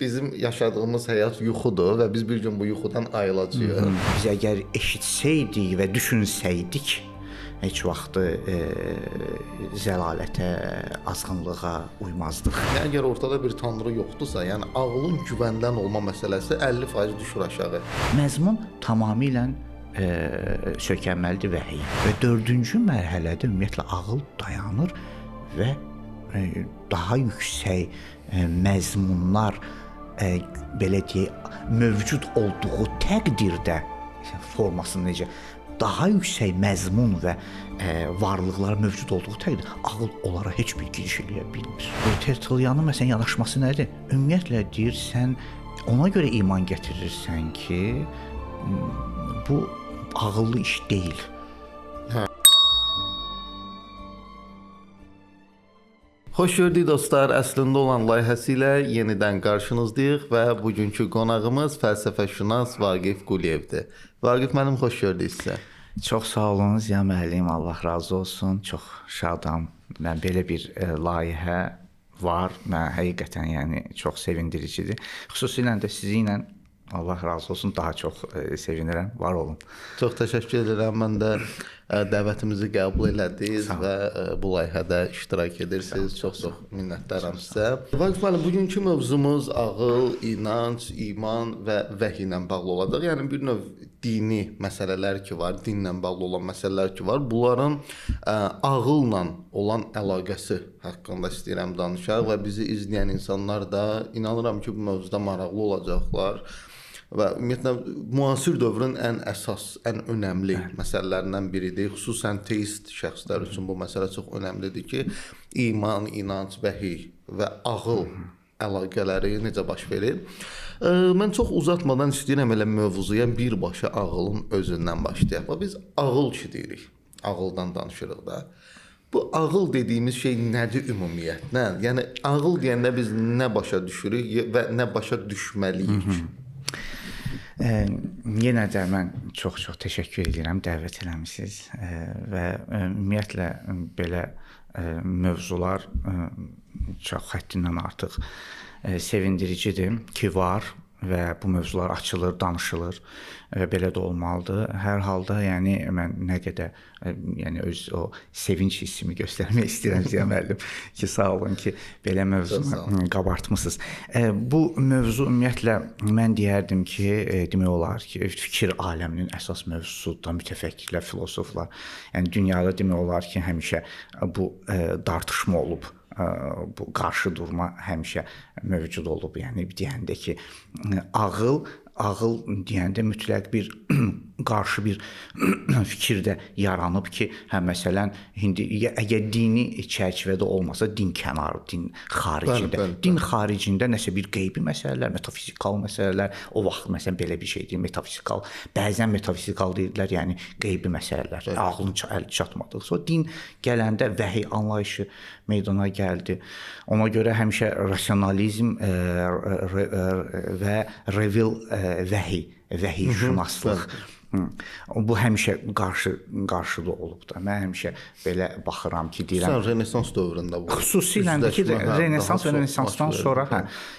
bizim yaşadığımız həyat yuxudur və biz bir gün bu yuxudan ayılacağıq. Biz əgər eşitsəydik və düşünsəydik, heç vaxt zəlalətə, azğınlığa uymazdıq. Əgər ortada bir tanrı yoxdursa, yəni ağlın güvəndən olma məsələsi 50% düşür aşağı. Məzmun tamamilə sökənməlidir vəhiy. Və 4-cü mərhələdə ümumiyyətlə ağıl dayanır və daha yüksək məzmunlar belə deyək, mövcud olduğu təqdirdə formasını necə daha yüksək məzmun və varlıqlar mövcud olduğu təqdirdə ağıl onlara heç bir giriş eləyə bilmir. Tertullianın məsələn yanaşması nədir? Ümumiyyətlə deyir, sən ona görə iman gətirirsən ki, bu ağıllı iş deyil. Xoş gördük dostlar. Əslində olan layihəsi ilə yenidən qarşınızdayıq və bugünkü qonağımız fəlsəfəşünas Vaqif Quliyevdir. Vaqif müəllim, xoş gördük sizə. Çox sağ olun Ziya müəllim, Allah razı olsun. Çox şadam. Mən belə bir layihə var. Mən həqiqətən yəni çox sevindiricidir. Xüsusilə də sizi ilə Allah razı olsun, daha çox sevinirəm. Var olun. Çox təşəkkür edirəm. Mən də dəvətimizi qəbul elədiniz və bu layihədə iştirak edirsiniz. Çox minnətdaram sizə. Vaqif müəllim, bugünkü mövzumuz ağıl, inanc, iman və vəhy ilə bağlı olacaq. Yəni bir növ dini məsələlər ki var, dinlə bağlı olan məsələlər ki var. Bunların ağılla olan əlaqəsi haqqında istəyirəm danışaq və bizi izləyən insanlar da inanıram ki, bu mövzuda maraqlı olacaqlar. Və ümumiyyətlə müasir dövrün ən əsas, ən önəmli məsələlərindən biridir. Xüsusən teist şəxslər üçün bu məsələ çox önəmlidir ki, iman, inanc, vəhy və ağıl əlaqələri necə baş verir. Mən çox uzatmadan istəyirəm elə mövzuya birbaşa ağılın özündən başlayaq. Biz ağıl ki deyirik, ağıldan danışırıq da. Bu ağıl dediyimiz şey nədir ümumiyyətlə? Yəni ağıl deyəndə biz nə başa düşürük və nə başa düşməliyik? Yenə də mən çox təşəkkür edirəm, dəvət eləmisiniz və ümumiyyətlə belə mövzular çox həddindən artıq sevindiricidir ki, var və bu mövzular açılır, danışılır və belə də olmalıdır. Hər halda yəni mən nə qədər yəni öz o sevinç hissimi göstərmək istəyirəm Ziya müəllim ki, sağ olun ki, belə mövzunu qabartmısınız. Bu mövzu ümumiyyətlə mən deyərdim ki, demək olar ki, fikir aləminin əsas mövzusudur, mütəfəkkirlər, filosoflar. Yəni dünyada demək olar ki, həmişə bu dartışma olub. Bu qarşı durma həmişə mövcud olub. Yəni deyəndə ki, ağıl deyəndə mütləq bir qarşı bir fikirdə yaranıb ki, məsələn, indi əgər dini çərçivədə olmasa, din kənarı, din xaricində, din xaricində nəsə bir qeybi məsələlər, metafizikal məsələlər, o vaxt məsələn belə bir şey deyil, metafizikal, bəzən metafizikal deyirlər, yəni qeybi məsələlər, ağlın əli çatmadığı. Sonra din gələndə vəhy anlayışı meydana gəldi. Ona görə həmişə rasionalizm və revil vəhy-şünaslıq bu həmişə qarşıda olub da. Mən həmişə belə baxıram ki, deyirəm. Sən Renesans dövründə bu. Xüsusilə də ki, Renesans və Renesansdan sonra,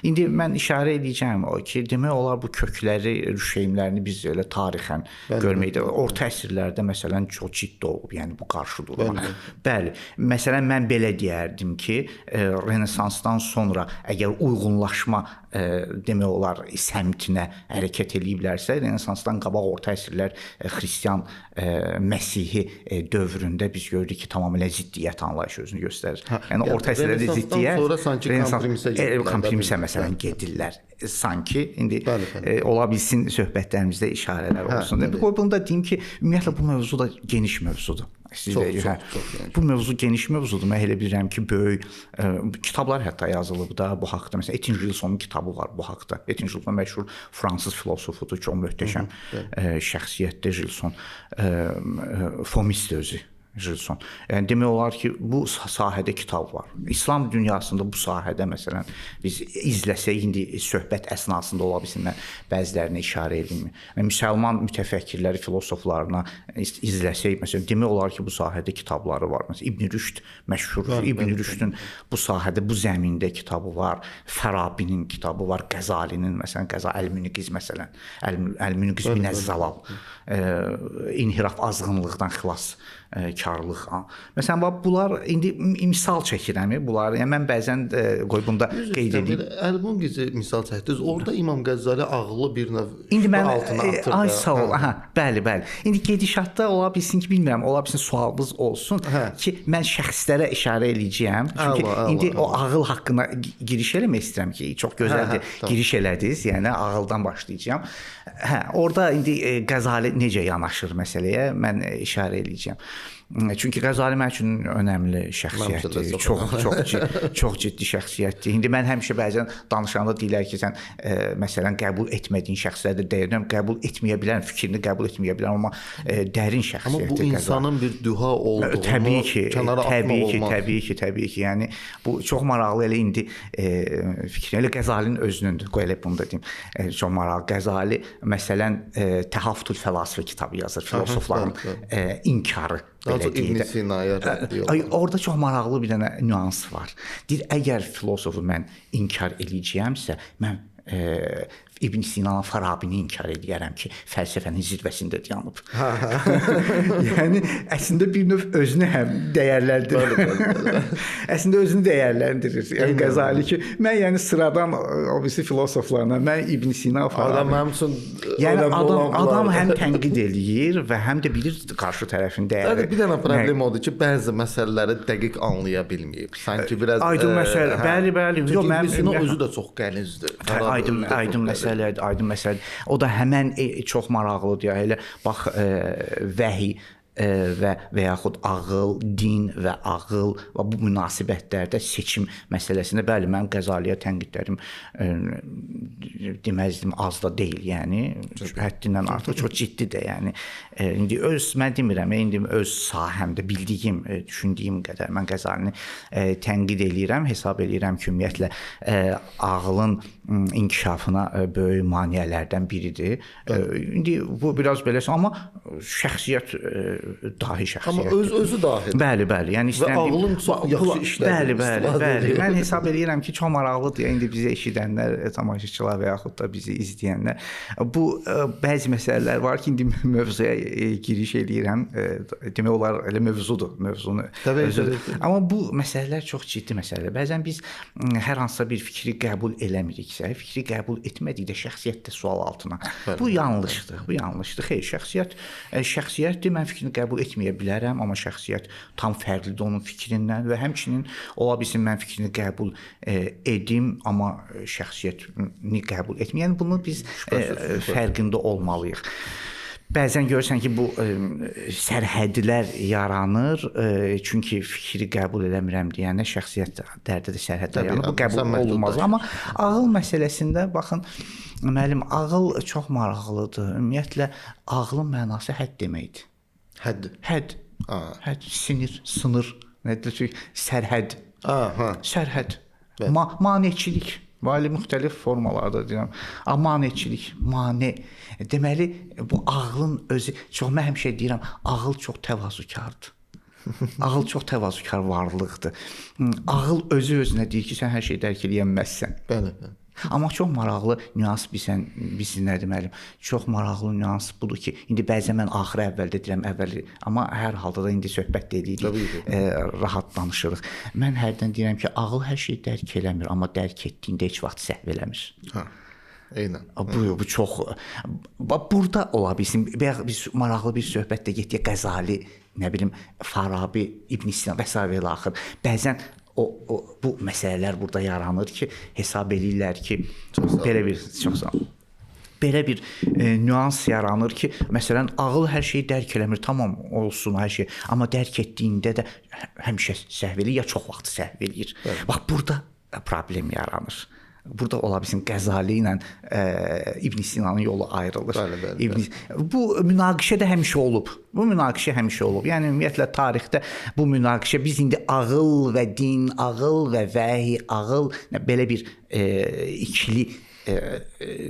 indi mən işarə edəcəm o ki, demək olar bu kökləri, rüşeymlərini biz elə tarixən görməkdə. Orta əsrlərdə məsələn çox ciddi olub, yəni bu qarşı durma. Bəli. Məsələn mən belə deyərdim ki, Renesansdan sonra əgər uyğunlaşma demək olar səmtinə hərəkət eləyiblərsə, Renesansdan qabaq orta əsrlər xristian Məsihi dövründə biz gördük ki, tamamilə ziddiyyət anlayışı özünü göstərir. Yəni orta əsrlərdə ziddiyyət sonra sanki kompromisə məsələn gedirlər. Sanki indi ola bilsin söhbətlərimizdə işarələr olsun. Bunu da deyim ki, ümumiyyətlə bu mövzu da geniş mövzudur. Bu mövzu geniş mövzudur. Mən elə bilirəm ki, böyük kitablar hətta yazılıb da bu haqda. Məsələn, Etin Gilsonun kitabı var bu haqda. Etin Gilson məşhur fransız filosofudur, çox möhtəşəm şəxsiyyətdir Gilson. Fomist özü. Jilson. Yəni demək olar ki, bu sahədə kitab var. İslam dünyasında bu sahədə məsələn biz izləsək indi söhbət əsnasında ola bilsin mən bəzilərinə işarə edeyim. Müsəlman mütəfəkkirləri, filosoflarına izləsək məsələn demək olar ki, bu sahədə kitabları var. Məsələn İbn Rüşd məşhurdur. İbn Rüşdün bu sahədə, bu zəmində kitabı var. Farabinin kitabı var. Qəzalinin məsələn Əl-Münqiz məsələn. Əl-Münqiz Minəz-Zalal. İnhiraf azğınlıqdan xilas karlıq. Məsələn bax bunlar indi misal çəkirəm bunlar. Yəni mən bəzən qoy bunda qeyd edeyim. Əl-Münqizi misal çəkdiniz. Orada İmam Qəzzali ağlı bir növ indi mən altına atır. Ay sağ ol. Hə, bəli. İndi gedişatda ola bilsin ki, bilmirəm, ola bilsin sualınız olsun ki, mən şəxslərə işarə eləyəcəyəm. Çünki indi o ağıl haqqında giriş eləmək istəyirəm ki, çox gözəldir. Giriş elədiniz, yəni ağıldan başlayacağam. Hə, orada indi Qəzali necə yanaşır məsələyə mən işarə eləyəcəyəm. Çünki Qəzali mənim üçün önəmli şəxsiyyətdir. Çox ciddi şəxsiyyətdir. İndi mən həmişə bəzən danışanda deyirlər ki, sən məsələn qəbul etmədiyin şəxslərdə deyirəm, qəbul etməyə bilərəm, fikrini qəbul etməyə bilərəm, amma dərin şəxsiyyətdir. Amma bu insanın bir duha olduğunu kənara atmaq olmaz. Təbii ki. Yəni bu çox maraqlı elə indi fikrin elə Qəzalinin özünündür. Qoy elə bunu da deyim. Çox maraqlı. Qəzali məsələn Təhafütül Fəlasifə kitabı yazır. Filosofların inkarı. İbn Sinaya rədd yox. Orada çox maraqlı bir dənə nüans var. Deyir, əgər filosofu mən inkar eləyəcəyəmsə, mən İbn Sinanın Farabini inkar edərəm ki, fəlsəfənin zirvəsində dayanıb. Yəni əslində bir növ özünü həm dəyərləndirir. Əslində özünü dəyərləndirir. Yəni Qəzali ki, mən yəni sıradan o birisi filosoflarla mən İbn Sina falan. Mənim üçün yəni adam həm tənqid eləyir və həm də bilir qarşı tərəfin dəyəri. Bir dənə problem odur ki, bəzi məsələləri dəqiq anlaya bilməyib. Sanki biraz aydın məsələ. Bəli. Yox, İbn Sina özü də çox qənizdir. Aydın məsələdir. O da həmən çox maraqlıdır. Elə bax vəhi və yaxud ağıl, din və ağıl və bu münasibətlərdə seçim məsələsində bəli mən Qəzaliyə tənqidlərim deməzdim az da deyil, yəni həddindən artıq çox ciddidir, yəni indi mən demirəm, indi öz sahəmdə bildiyim, düşündüyüm qədər mən Qəzalini tənqid eləyirəm, hesab eləyirəm ki, ümumiyyətlə ağılın inkişafına böyük maneələrdən biridir. İndi bu biraz beləsə, amma şəxsiyyət dahi şəxsiyyətdir. Amma özü dahi. Bəli. Yəni və ağlın çox yaxşı işlədir. Bəli. Mən hesab eləyirəm ki, çox maraqlıdır. İndi bizi eşidənlər, tamaşaçılar və yaxud da bizi izləyənlər. Bu bəzi məsələlər var ki, indi mövzuya giriş eləyirəm. Demək olar elə mövzudur, mövzunu. Amma bu məsələlər çox ciddi məsələlər. Bəzən biz hər hansısa bir fikri qəbul eləmiriksə, fikri qəbul etmədikdə şəxsiyyətdə sual altına. Bu yanlışdır. Xeyr, şəxsiyyətdir. Mən fikrini qəbul etməyə bilərəm, amma şəxsiyyət tam fərqlidir onun fikrindən və həmçinin ola bilsin mən fikrini qəbul edim, amma şəxsiyyətini qəbul etməyəm. Yəni bunu biz fərqində olmalıyıq. Bəzən görürsən ki, bu sərhədlər yaranır, çünki fikri qəbul eləmirəm deyəndə şəxsiyyətlərdə də sərhədlər yaranır. Bu qəbul olunmaz. Amma ağıl məsələsində baxın, müəllim, ağıl çox maraqlıdır. Ümumiyyətlə ağlın mənası hədd deməkdir. Hədd, sinir, sınır, nədir? Sərhəd. Sərhəd. Maneçilik. Vali müxtəlif formalarda deyirəm. Maneçilik, mane. Deməli, bu ağlın özü, mən həmişə deyirəm, ağıl çox təvazökardır. Ağıl çox təvazökar varlıqdır. Ağıl özü-özünə deyir ki, sən hər şeyi dərk eləyə bilməzsən. Bəli. Amma çox maraqlı nüans bilsin nə deməlim. Çox maraqlı nüans budur ki, indi bəzən mən axırı əvvəldə deyirəm, amma hər halda da indi söhbət edirik, rahat danışırıq. Mən hərdən deyirəm ki, ağıl hər şeyi dərk eləmir, amma dərk etdiyində heç vaxt səhv eləmir. Eynən. Bu çox burada ola bilsin. Biz maraqlı bir söhbətdə getdik Qəzali, nə bilim Farabi, İbn Sina və s. və axır. Bəzən bu məsələlər burada yaranır ki, hesab eləyirlər ki, belə bir nüans yaranır ki, məsələn, ağıl hər şeyi dərk eləmir, tamam olsun hər şey, amma dərk etdiyində də həmişə səhv eləyir, ya çox vaxt səhv eləyir. Bax, burada problem yaranır. burada ola bilsin Qəzali ilə İbn Sinanın yolu ayrılır. Bəli. Bu münaqişə də həmişə olub. Yəni ümumiyyətlə tarixdə bu münaqişə biz indi ağıl və din, ağıl və vəhy, ağıl belə bir ikili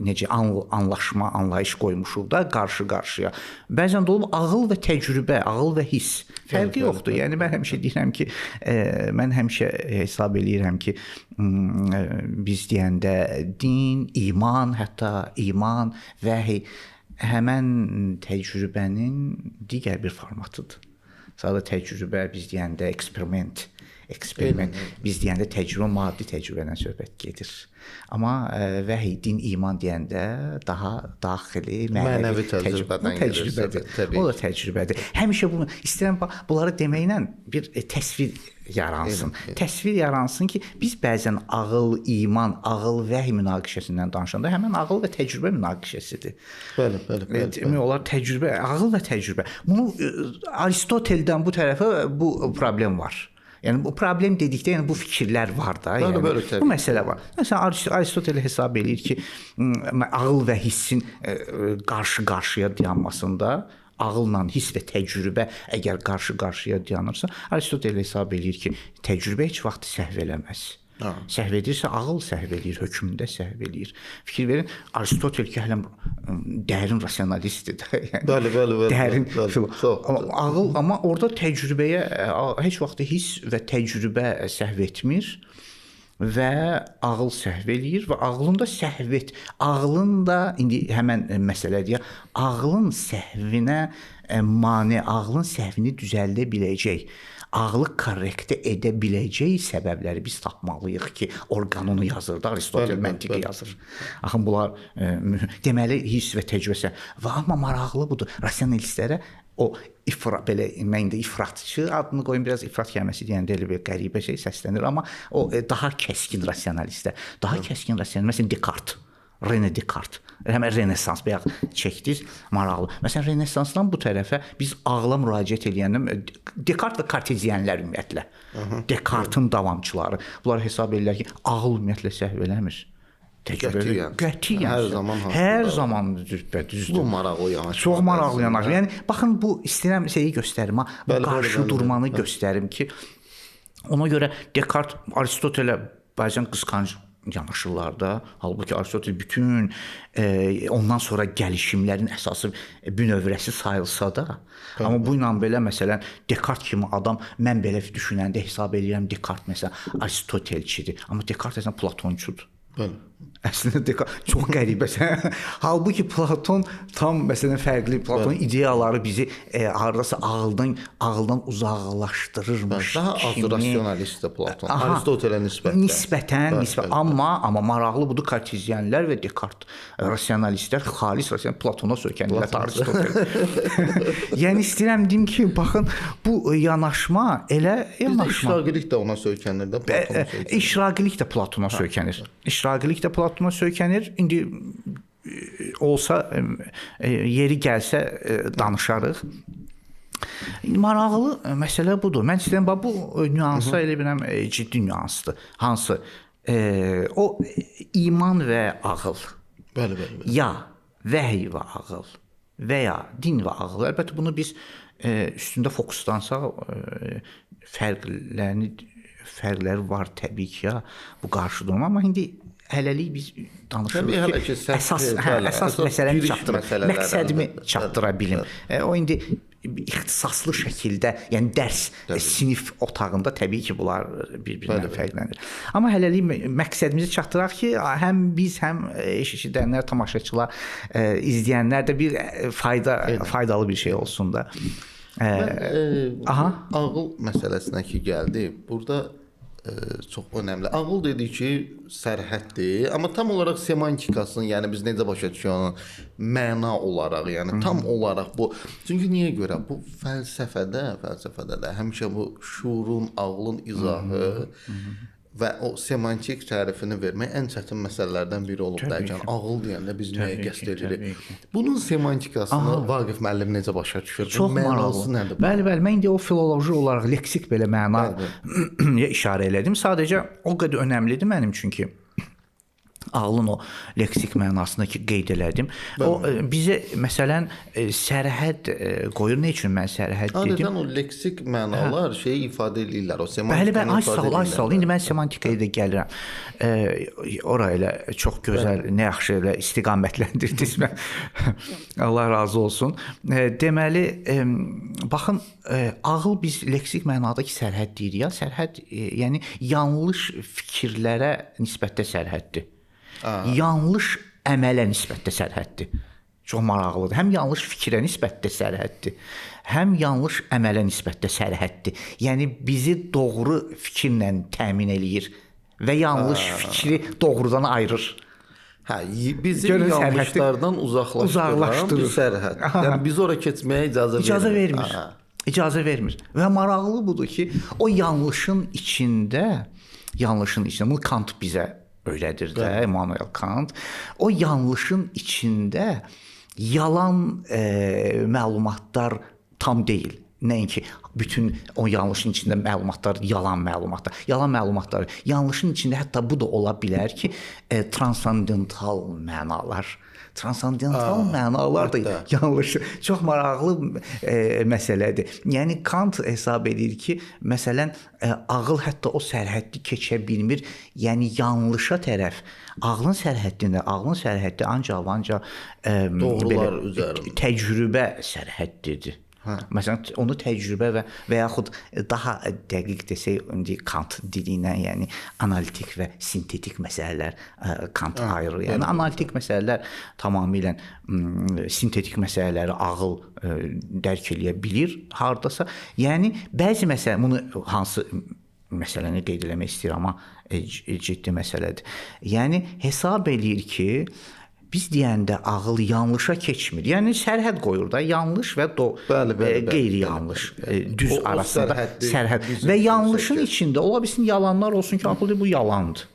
necə anlayış qoymuşuq da qarşı-qarşıya. Bəzən də olub ağıl və təcrübə, ağıl və hiss. Fərqi yoxdur. Yəni mən həmişə deyirəm ki, mən həmişə hesab eləyirəm ki, biz deyəndə din, iman, hətta iman, vəhy həmən təcrübənin digər bir formatıdır. Sadə təcrübə biz deyəndə eksperiment, biz deyəndə təcrübə maddi təcrübədən söhbət gedir. Amma vəhy, din, iman deyəndə daha daxili, mənəvi təcrübədən gedir. O da təcrübədir. Həmişə bunu istəyirəm bunları deməklə bir təsvir yaransın. Təsvir yaransın ki, biz bəzən ağıl, iman, ağıl, vəhy münaqişəsindən danışanda həmin ağıl və təcrübə münaqişəsidir. Bəli. Demək olar təcrübə, ağıl və təcrübə. Bunu Aristoteldən bu tərəfə bu problem var. Yəni bu problem dedikdə yəni bu fikirlər var da, yəni bu məsələ var. Məsələn Aristotel hesab eləyir ki, ağıl və hissin qarşı-qarşıya dayanmasında ağılla hiss və təcrübə əgər qarşı-qarşıya dayanırsa, Aristotel hesab eləyir ki, təcrübə heç vaxt səhv eləməz. Səhv edirsə ağıl səhv eləyir, hökmündə səhv eləyir. Fikir verin, Aristotel ki, hələm dərin rasionalistdir. Bəli. Dərin ağıl, amma orada təcrübəyə heç vaxt hiss və təcrübə səhv etmir və ağıl səhv eləyir və ağlın da indi həmən məsələdir. Ağlın səhvinə mane, ağlın səhvini düzəldə biləcək, ağlı korrektə edə biləcək səbəbləri biz tapmalıyıq ki, orqanonu yazır da, Aristotel məntiqi yazır. Axın bunlar deməli hiss və təcrübəsə və amma maraqlı budur. Rasionalistlərə o belə mən indi ifratçı adını qoyum, biraz ifrat kəlməsi deyəndə elə bir qəribə şey səslənir, amma o daha kəskin rasionalistlər, məsələn Descartes, René Descartes, həmən Renesans bayaq çəkdiniz, maraqlı. Məsələn, Renesansdan bu tərəfə biz ağla müraciət edəndə Descartes və Kartezyenlər ümumiyyətlə, Descartes-ın davamçıları, bunlar hesab edirlər ki, ağıl ümumiyyətlə səhv eləmir. Qətiyyən. Hər zaman düzdür. Bu maraqlı yanaşma. Çox maraqlı yanaşma. Yəni baxın bu istəyirəm şeyi göstərim, bu qarşı durmanı göstərim ki, ona görə Descartes Aristotelə bəzən qısqanc yanaşırlar da. Halbuki Aristotel bütün ondan sonra gəlişimlərin əsası bünövrəsi sayılsa da, amma bu ilə belə məsələn Descartes kimi adam mən belə düşünəndə hesab edirəm Descartes məsələn Aristotelçidir, amma Descartes əslində Platonçudur. Bəli. Əslində Descartes çox qəribə. Halbuki Platon tam məsələn fərqli, Platonun ideyaları bizi hardasa ağıldan uzaqlaşdırırmış. Daha az rasionalistdir Platon. Aristotelə nisbətən. Amma maraqlı budur Kartezyenlər və Descartes rasionalistlər xalis Platona söykənirlər Aristotel. Yəni istəyirəm deyim ki, baxın bu yanaşma elə yanaşma. İşraqilik də ona söykənir də, Platona söykənir. İşraqilik də Platona söykənir. İşraqilik də Platona söykənir. İndi olsa yeri gəlsə danışarıq. Maraqlı məsələ budur. Mən istəyirəm bu nüansı elə bilirəm ciddi nüansdır. Hansı? O iman və ağıl. Bəli. Ya vəhy və ağıl və ya din və ağıl. Əlbəttə bunu biz üstündə fokuslansaq fərqləri var təbii ki, ya bu qarşıdurma, amma indi hələlik biz danışırıq ki, əsas məsələni çatdıra, məqsədimi çatdıra bilim. O indi ixtisaslı şəkildə, yəni dərs, sinif otağında təbii ki, bunlar bir-birindən fərqlənir. Amma hələlik məqsədimizi çatdıraq ki, həm biz, həm eşidənlər, tamaşaçılar, izləyənlər də bir faydalı bir şey olsun da. Ağıl məsələsinə ki gəldi, burada çox önəmli. Ağıl dedik ki, sərhəddir, amma tam olaraq semantikasını, yəni biz necə başa düşürük onu məna olaraq, yəni tam olaraq bu. Çünki niyə görə? Bu fəlsəfədə də həmişə bu şuurun, ağlın izahı və o semantik tərifini vermək ən çətin məsələlərdən biri olub dərkən. Ağıl deyəndə biz nəyə qəsd edirik? Bunun semantikasını Vaqif müəllim necə başa düşür? Çox maraqlı. Bəli, mən indi o filoloji olaraq leksik belə mənaya işarə elədim. Sadəcə o qədər önəmlidir mənim üçün ki, ağlın o leksik mənasını ki qeyd elədim. O bizə məsələn sərhəd qoyur. Nə üçün mən sərhəd dedim? Adətən o leksik mənalar şeyi ifadə edirlər, o semantikanı Bəli, ifadə edirlər. ay sağ ol. İndi mən semantikaya da gəlirəm. Ora elə çox gözəl, nə yaxşı elə istiqamətləndirdiniz mən. Allah razı olsun. Deməli, baxın, ağıl biz leksik mənadakı sərhəd deyirik ya. Sərhəd yəni yanlış fikirlərə nisbətdə sərhəddir. Yanlış əmələ nisbətdə sərhəddir. Çox maraqlıdır. Həm yanlış fikrə nisbətdə sərhəddir, həm yanlış əmələ nisbətdə sərhəddir. Yəni bizi doğru fikirlə təmin eləyir və yanlış fikri doğrudan ayırır. Bizi yanlışlardan uzaqlaşdıran bir sərhəd. Yəni biz ora keçməyə icazə vermir. İcazə vermir. Və maraqlı budur ki, o yanlışın içində bunu Kant bizə öyrədir də, Immanuel Kant. O yanlışın içində yalan məlumatlar tam deyil. Nəinki bütün o yanlışın içində məlumatlar yalan məlumatlar. Yalan məlumatlar. Yanlışın içində hətta bu da ola bilər ki, transandental mənalar. Transandental mənalar da yanlış. Çox maraqlı məsələdir. Yəni Kant hesab edir ki, məsələn, ağıl hətta o sərhəddi keçə bilmir. Yəni yanlışa tərəf ağlın sərhəddi ancaq doğrular üzərində təcrübə sərhəddidir. Məsələn, onu təcrübə və yaxud daha dəqiq desək, indi Kant dili ilə, yəni analitik və sintetik məsələlər Kant ayırır. Yəni analitik məsələlər tamamilə sintetik məsələləri ağıl dərk eləyə bilir hardasa. Yəni bəzi məsələ, bunu hansı məsələni qeyd eləmək istəyirəm, amma ciddi məsələdir. Yəni hesab eləyir ki, biz deyəndə ağıl yanlışa keçmir. Yəni sərhəd qoyur da, yanlış və qeyri-yanlış, düz arasında sərhəd. Və yanlışın içində ola bilsin yalanlar olsun ki, ağıl bu yalandır.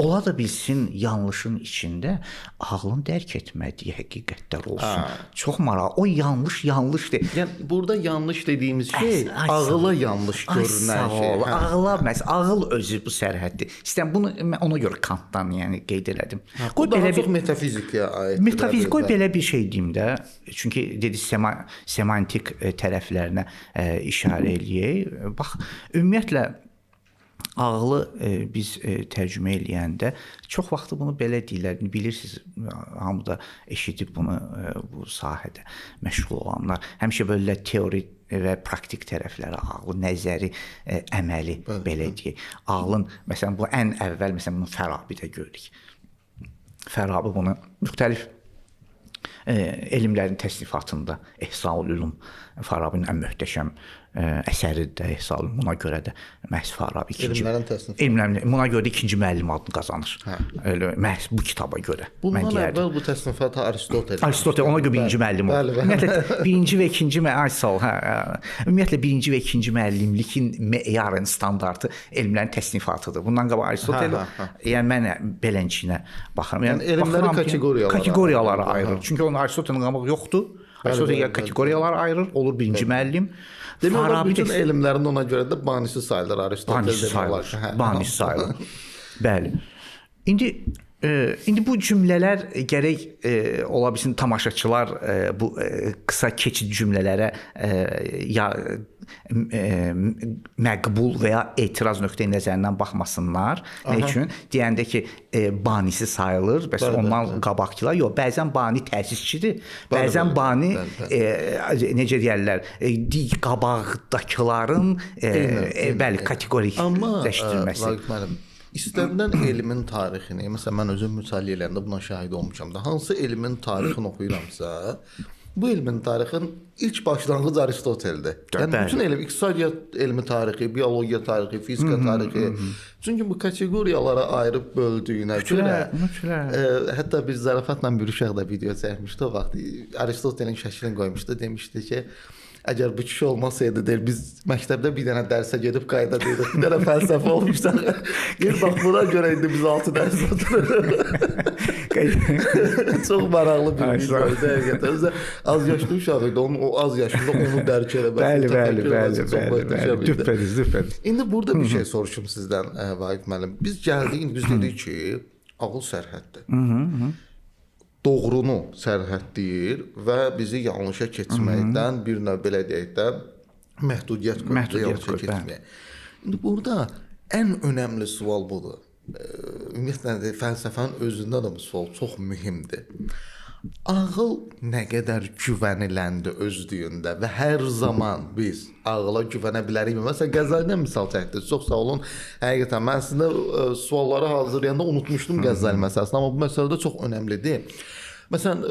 Ola da bilsin yanlışın içində ağlın dərk etmədiyi həqiqətlər olsun. Çox maraqlı. O yanlışdır. Yəni burada yanlış dediyimiz şey ağıla yanlış görünən şey. Ağıl özü bu sərhəddir. İstəyirəm bunu ona görə Kantdan yəni qeyd elədim. Bu daha çox metafizikaya aiddir. Metafizik belə bir şey deyim də. Çünki dedi semantik tərəflərinə işarə eləyək. Bax, ümumiyyətlə ağlı biz tərcümə eləyəndə çox vaxt bunu belə deyirlər. Bilirsiniz, hamı da eşidib bunu bu sahədə məşğul olanlar. Həmişə belə teori və praktik tərəfləri, ağlı, nəzəri, əməli belə deyək. Ağlın, məsələn, bu ən əvvəl məsələn bunu Farabidə gördük. Farabi bunu müxtəlif elmlərin təsnifatında İhsaul Ulum Farabinin ən möhtəşəm əsəridir Ehsalın. Buna görə də məhz Farabi buna görə də ikinci müəllim adını qazanır. Elə məhz bu kitaba görə. Bundan əvvəl bu təsnifat Aristotel. Ona görə birinci müəllim oldu. Ümumiyyətlə birinci və ikinci ümumiyyətlə birinci və ikinci müəllimlikin meyarın standartı elmlərin təsnifatıdır. Bundan qabaq Aristotel, yəni mən belənçinə baxıram. Yəni elmləri kateqoriyalara ayırır. Çünki onun Aristotelin qabaq yoxdur. Aristotel kateqoriyalara ayırır, olur birinci müəllim. Demək, bütün elmlərin ona görə də banisi sayılır Aristotel. Banisi sayılır. Bəli. İndi bu cümlələr gərək ola bilsin tamaşaçılar bu qısa keçid cümlələrə ya məqbul və ya etiraz nöqteyi nəzərindən baxmasınlar. Nə üçün? Deyəndə ki, banisi sayılır, bəs ondan qabaqçılar yox, bəzən bani təsisçidir, bəzən bani necə deyərlər, qabaqdakıların bəli, kateqorikləşdirilməsi. İstənilən elmin tarixini, məsələn mən özüm mütaliə edəndə buna şahid olmuşam da, hansı elmin tarixini oxuyuramsa, bu elmin tarixin ilk başlanğıc Aristoteldir. Yəni bütün elm, iqtisadiyyat elmi tarixi, biologiya tarixi, fizika tarixi. Çünki bu kateqoriyalara ayırıb böldüyünə görə hətta biz zarafatla bir uşaqda video çəkmişdi o vaxt. Aristotelin şəklini qoymuşdu, demişdi ki, əgər bu kişi olmasaydı deyir, biz məktəbdə bir dənə dərsə gedib qayda dedik, bir dənə fəlsəfə olmuşlar. Bax buna görə indi biz 6 dərs otururuq. Çox maraqlı bir videoydu həqiqətən. Az yaşlı uşaq idi, o az yaşında onu dərk eləməsi. Bəli. Düpədiz. İndi burada bir şey soruşum sizdən, Vahid müəllim. Biz gəldik, indi biz dedik ki, ağıl sərhəddir. Doğrunu sərhəddləyir və bizi yanlışa keçməkdən bir növ belə deyək də məhdudiyyət qoyur yanlışa keçməyə. İndi burada ən önəmli sual budur. Ümumiyyətlə fəlsəfənin özündə də bu sual çox mühümdür. Ağıl nə qədər güvəniləndi özlüyündə və hər zaman biz ağıla güvənə bilərikmi? Məsələn, Qəzəlidən misal çəkdiniz. Çox sağ olun. Həqiqətən mən əslində sualları hazırlayanda unutmuşdum Qəzəli məsələsini, amma bu məsələ də çox önəmlidir. Məsələn,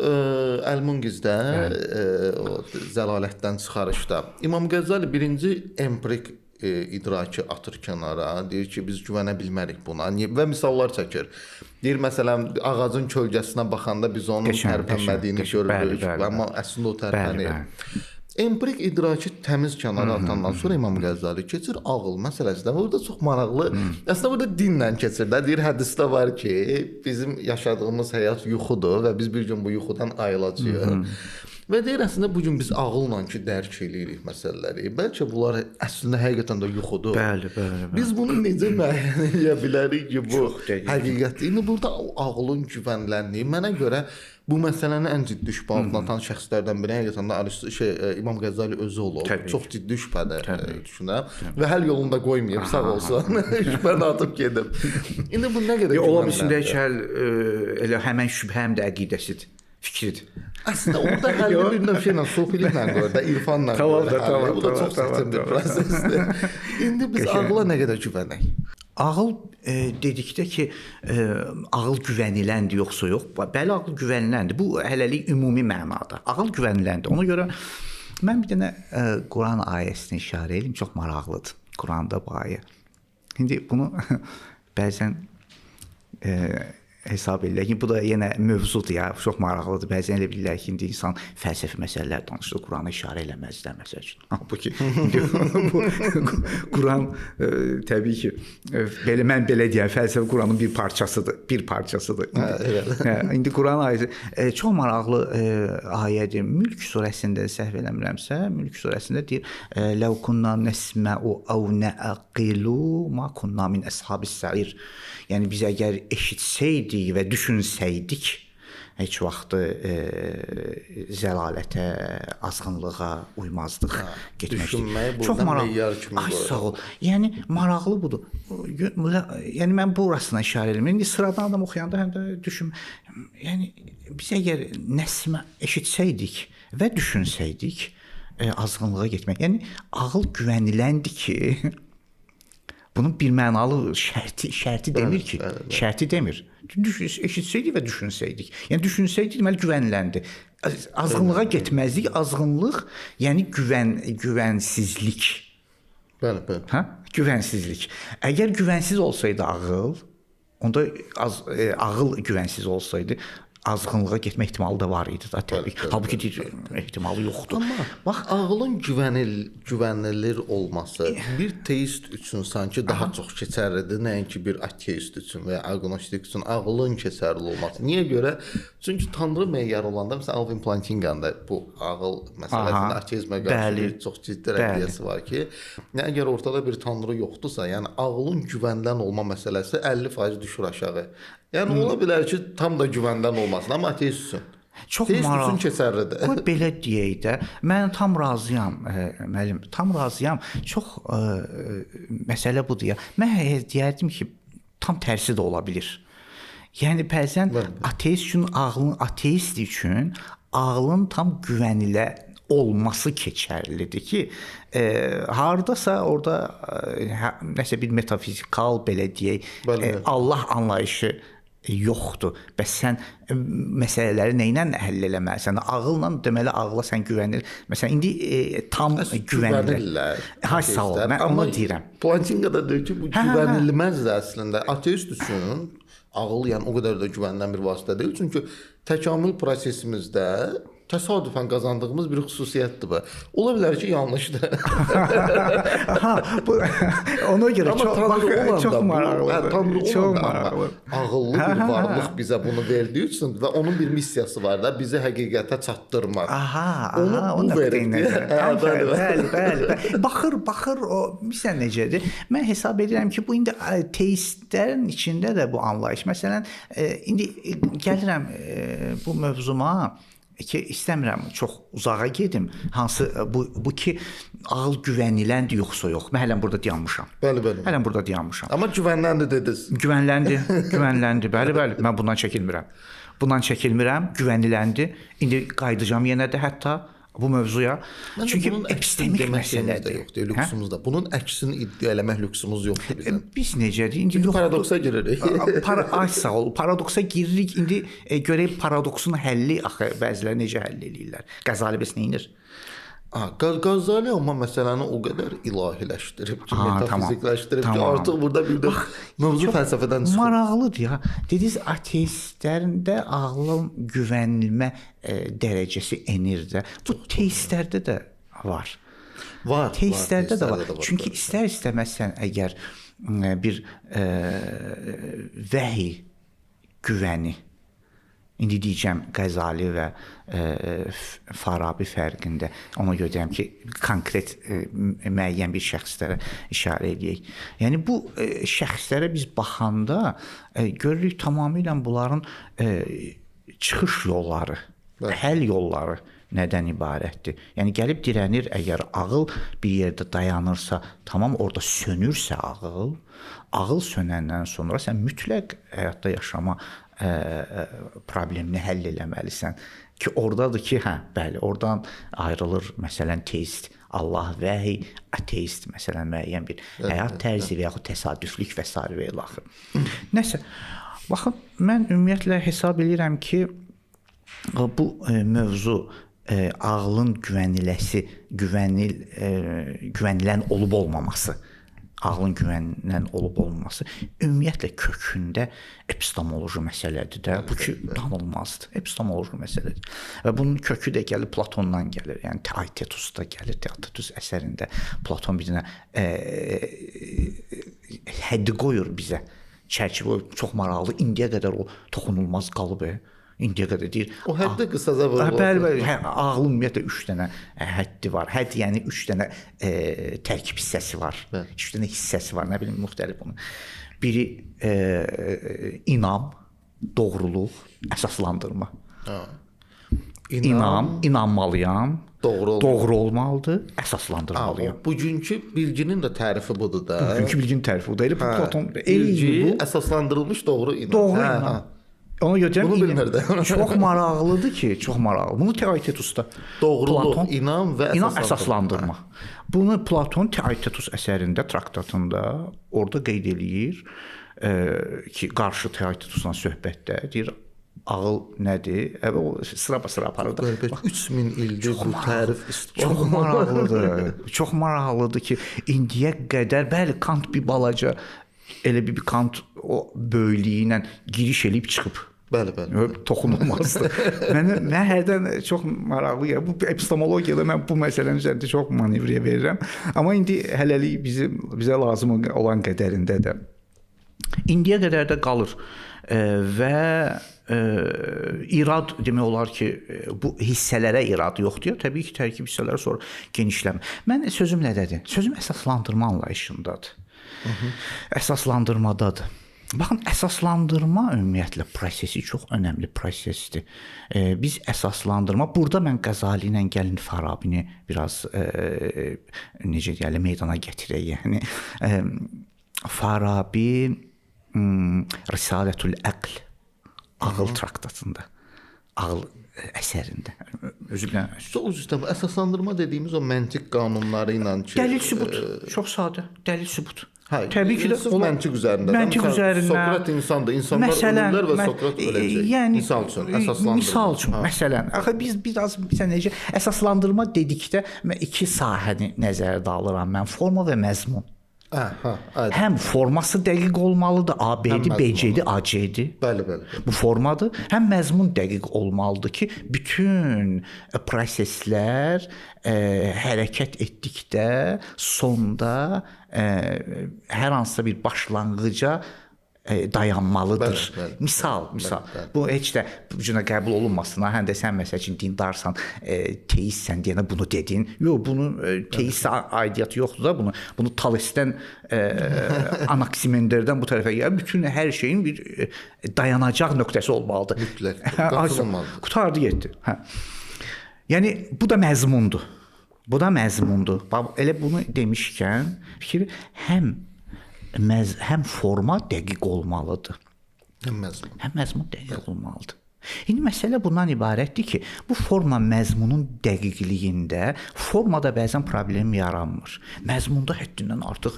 Əl-Munqizdə o zəlalətdən çıxarışda İmam Qəzali birinci empirik idraki atır kənara, deyir ki, biz güvənə bilmərik buna və misallar çəkir. Deyir, məsələn, ağacın kölgəsinə baxanda biz onun tərpənmədiyini görürük, amma əslində o tərpənir. Empirik idraki təmiz kənara atandan sonra İmam Qəzali keçir ağıl məsələsində. Burada çox maraqlı, əslində burada dinlə keçir də. Deyir, hədisdə var ki, bizim yaşadığımız həyat yuxudur və biz bir gün bu yuxudan ayılacağıq. Və deyir, əslində bugün biz ağılla ki, dərk eləyirik məsələləri. Bəlkə bunlar əslində həqiqətən də yuxudur. Bəli. Biz bunu necə müəyyən edə bilərik ki, bu həqiqətdir? İndi burada ağılın güvənilənliyi mənə görə bu məsələni ən ciddi şübhə altına atan şəxslərdən biri həqiqətən də İmam Qəzali özü olub. Çox ciddi şübhədə düşünürəm və həll yolunda qoymayıb, sağ olsun. Şübhəni atıb gedib. İndi bu nə qədər ola bilsin də ki, elə həmin şübhəm də əqidəsidir, fikridir. Aslında orada həlli bir növ şeylə, sofiliklə görə, irfanla görə. Bu da çox çətin bir prosesdir. İndi biz ağıla nə qədər güvənək? Ağıl dedikdə ki, ağıl güvəniləndir yoxsa yox? Bəli, ağıl güvəniləndir. Bu hələlik ümumi mənada. Ağıl güvəniləndir. Ona görə mən bir dənə Quran ayəsini işarə edeyim, çox maraqlıdır. Quranda bu ayə. İndi bunu bəzən hesab edirlər ki, bu da yenə mövzudur ya, çox maraqlıdır. Bəzən elə bilirlər ki, indi insan fəlsəfi məsələlər danışır, Qurana işarə eləməzlər məsəl üçün. Halbuki Quran təbii ki, mən belə deyəm, fəlsəfi Quranın bir parçasıdır. İndi Quran ayəsi çox maraqlı ayədir. Mülk surəsində səhv eləmirəmsə, Mülk surəsində deyir: "Ləv kunna nesma'u aw na'qilu ma kunna min əshabis sa'ir." Yəni biz əgər eşitsəydik və düşünsəydik, heç vaxt zəlalətə, azğınlığa uymazdıq, getməzdik. Çox maraqlı. Ay sağ ol. Yəni maraqlı budur. Yəni mən burasına işarə edirəm. İndi sıradan adam oxuyanda həm də düşün. Yəni biz əgər nəsmə eşitsəydik və düşünsəydik, azğınlığa getmək. Yəni ağıl güvəniləndir ki, bunun bir mənalı şərti demir ki, şərti demir. Eşitsəydik və düşünsəydik. Yəni düşünsəydik deməli güvəniləndir. Azğınlığa getməzdik. Azğınlıq yəni güvənsizlik. Bəli. Hə? Güvənsizlik. Əgər güvənsiz olsaydı ağıl, onda ağıl güvənsiz olsaydı azğınlığa getmə ehtimalı da var idi da təbii ki. Halbuki ehtimalı yoxdur. Amma bax, ağılın güvənilir olması bir teist üçün sanki daha çox keçərlidir, nəinki bir ateist üçün və ya agnostik üçün ağılın keçərli olması. Niyə görə? Çünki Tanrı meyarı olanda, məsələn, Alvin Plantinqanın da bu ağıl məsələsində ateizmə qarşı çox ciddi rəddiyəsi var ki, əgər ortada bir Tanrı yoxdursa, yəni ağılın güvəndən olma məsələsi 50% düşür aşağı. Yəni ola bilər ki, tam da güvəndən olmasın, amma ateist üçün. Teist üçün keçərlidir. Qoy belə deyək də, mən tam razıyam, müəllim, tam razıyam. Çox məsələ budur ya. Mən deyərdim ki, tam tərsi də ola bilir. Yəni bəzən ateist üçün ağlın tam güvənilə olması keçərlidir ki, hardasa orada nəsə bir metafizikal belə deyək, Allah anlayışı yoxdur. Bəs sən məsələləri nə ilə həll eləməlisən? Ağılla deməli ağla sən güvənir. Məsələn indi tam güvənirlər. Ha sağ ol. Mən onu deyirəm. Plantinqa da deyir ki, bu güvənilməzdir əslində. Ateist üçün ağıl yəni o qədər də güvənilən bir vasitə deyil. Çünki təkamül prosesimizdə təsadüfən qazandığımız bir xüsusiyyətdir bu. Ola bilər ki, yanlışdır. Aha, bu ona görə Amma çox maraqlıdır. Çox maraqlı. Ağıllı bir varlıq bizə bunu verdiyi üçün və onun bir missiyası var da, bizi həqiqətə çatdırmaq. Onu verdi. Bəli. Baxır o məsələn necədir? Mən hesab edirəm ki, bu indi teistlərin içində də bu anlayış. Məsələn, indi gəlirəm bu mövzuma ki, istəmirəm çox uzağa gedim. Hansı bu ki, ağıl güvəniləndir yoxsa yox? Mən hələn burada dayanmışam. Bəli. Hələn burada dayanmışam. Amma güvənləndi dediniz. Güvənləndi. Bəli. Mən bundan çəkinmirəm. Güvəniləndi. İndi qayıdacağam yenə də hətta bu mövzuya. Çünki epistemik məsələdir. Yoxdur, lüksumuzda. Bunun əksini iddia eləmək lüksumuz yoxdur bizim. Biz necədir? İndi paradoksa giririk. Sağ ol. Paradoksa giririk. İndi görək paradoksun həlli axı bəziləri necə həll eləyirlər. Qəzali bəs nəyinir? Qazali amma məsələni o qədər ilahiləşdirib ki, metafizikləşdirib ki, artıq burada bir də mövzu fəlsəfədən çıxır. Maraqlıdır ya. Dediniz ateistlərdə ağlın güvənilmə dərəcəsi enir də. Bu teistlərdə də var. Teistlərdə də var. Çünki istər-istəməz sən əgər bir vəhi güvəni, indi deyəcəm Qəzali və Farabi fərqində, ona görə deyəm ki, konkret müəyyən bir şəxslərə işarə edək. Yəni bu şəxslərə biz baxanda görürük tamamilə bunların çıxış yolları, həll yolları nədən ibarətdir? Yəni gəlib dirənir, əgər ağıl bir yerdə dayanırsa, tamam orada sönürsə ağıl sönəndən sonra sən mütləq həyatda yaşama problemini həll eləməlisən ki, oradadır ki, bəli, oradan ayrılır məsələn teist, Allah vəhi, ateist məsələn müəyyən bir həyat tərzi və yaxud təsadüflük və s. və ilaxır. Nəsə, baxın, mən ümumiyyətlə hesab edirəm ki, bu mövzu ağlın güvənilən olub-olmaması, ağlın güvənilən olub-olmaması ümumiyyətlə kökündə epistemoloji məsələdir də. Bu ki, danılmazdır. Epistemoloji məsələdir. Və bunun kökü də gəlir Platondan gəlir. Yəni Teaetetusda gəlir. Teaetetus əsərində Platon bir dənə həddi qoyur bizə. Çərçivə çox maraqlı. İndiyə qədər o toxunulmaz qalıb. İndiyə qədər deyir. O həddə qısaca vurulur. Bəli. Ağlın ümumiyyətlə 3 dənə həddi var. Hədd yəni 3 dənə tərkib hissəsi var. 3 dənə hissəsi var. Nə bilim, müxtəlif bunun. Biri inam, doğruluq, əsaslandırma. İnanmalıyam. Doğru olmalıdır, əsaslandırmalıyam. Bugünkü bilginin də tərifi budur da. Bugünkü bilginin tərifi budur. Elə Platon bilgi əsaslandırılmış doğru inam. Doğru inam. Ona görə bunu bilmirdi. Çox maraqlıdır ki, çox maraqlı. Bunu Teaetetusda doğruluq, inam və əsaslandırma. Bunu Platon Teaetetus əsərində, traktatında orada qeyd eləyir ki, qarşı Teaetetusla söhbətdə deyir, ağıl nədir? O sıra aparır. 3000 ildir bu tərif çox maraqlıdır. Çox maraqlıdır ki, indiyə qədər bəli Kant bir balaca elə bir Kant o böyüklüyü ilə giriş eləyib çıxıb. Bəli. Toxunulmazdı. Mən hərdən çox maraqlıyam. Bu epistemologiyada mən bu məsələnin üzərində çox manevrə verirəm. Amma indi hələlik bizə lazım olan qədərində də indiyə qədər də qalır. Və irad demək olar ki, bu hissələrə irad yoxdur. Təbii ki, tərkib hissələrə sonra genişləmə. Mən sözüm nədədir? Sözüm əsaslandırma anlayışındadır. Əsaslandırmadadır. Baxın, əsaslandırma ümumiyyətlə prosesi çox önəmli prosesdir. Biz əsaslandırma, burada mən Qəzali ilə gəlin Farabini biraz necə deyəlim, meydana gətirək. Yəni Farabi Risalətül Əql, ağıl traktatında, ağıl əsərində. Özü bilən. Əsaslandırma dediyimiz o məntiq qanunları ilə ki, dəlil sübut, çox sadə, dəlil sübut. Təbii ki də məntiq üzərində. Məntiq üzərində. Sokrat insandır, insanlar ölürlər və Sokrat öləcək. Yəni misal üçün, məsələn, axı biz biraz necə əsaslandırma dedikdə mən iki sahəni nəzərdə alıram mən, forma və məzmun. Aydın. Həm forması dəqiq olmalıdır, AB-di, Həm məzmunu. BC-di, AC-di. Bəli. Bu formadır. Həm məzmun dəqiq olmalıdır ki, bütün proseslər hərəkət etdikdə sonda hər hansısa bir başlanğıca dayanmalıdır. Bəli. Misal. Bəli. Bu heç də bu cürə qəbul olunmasın. Həm də sən məsəl üçün dindarsan, teistsən deyənə bunu dedin. Yox, bunun teist aidiyyatı yoxdur da bunu. Bunu Talesdən, Anaximenderdən bu tərəfə gəlir. Bütün hər şeyin bir dayanacaq nöqtəsi olmalıdır. Mütləq. Qatılmalıdır. Qutardı getdi. Hə. Yəni bu da məzmundur. Bax elə bunu demişkən, fikir həm forma dəqiq olmalıdır. Həm məzmun. Həm məzmun dəqiq olmalıdır. İndi məsələ bundan ibarətdir ki, bu forma məzmunun dəqiqliyində formada bəzən problem yaranmır. Məzmunda həddindən artıq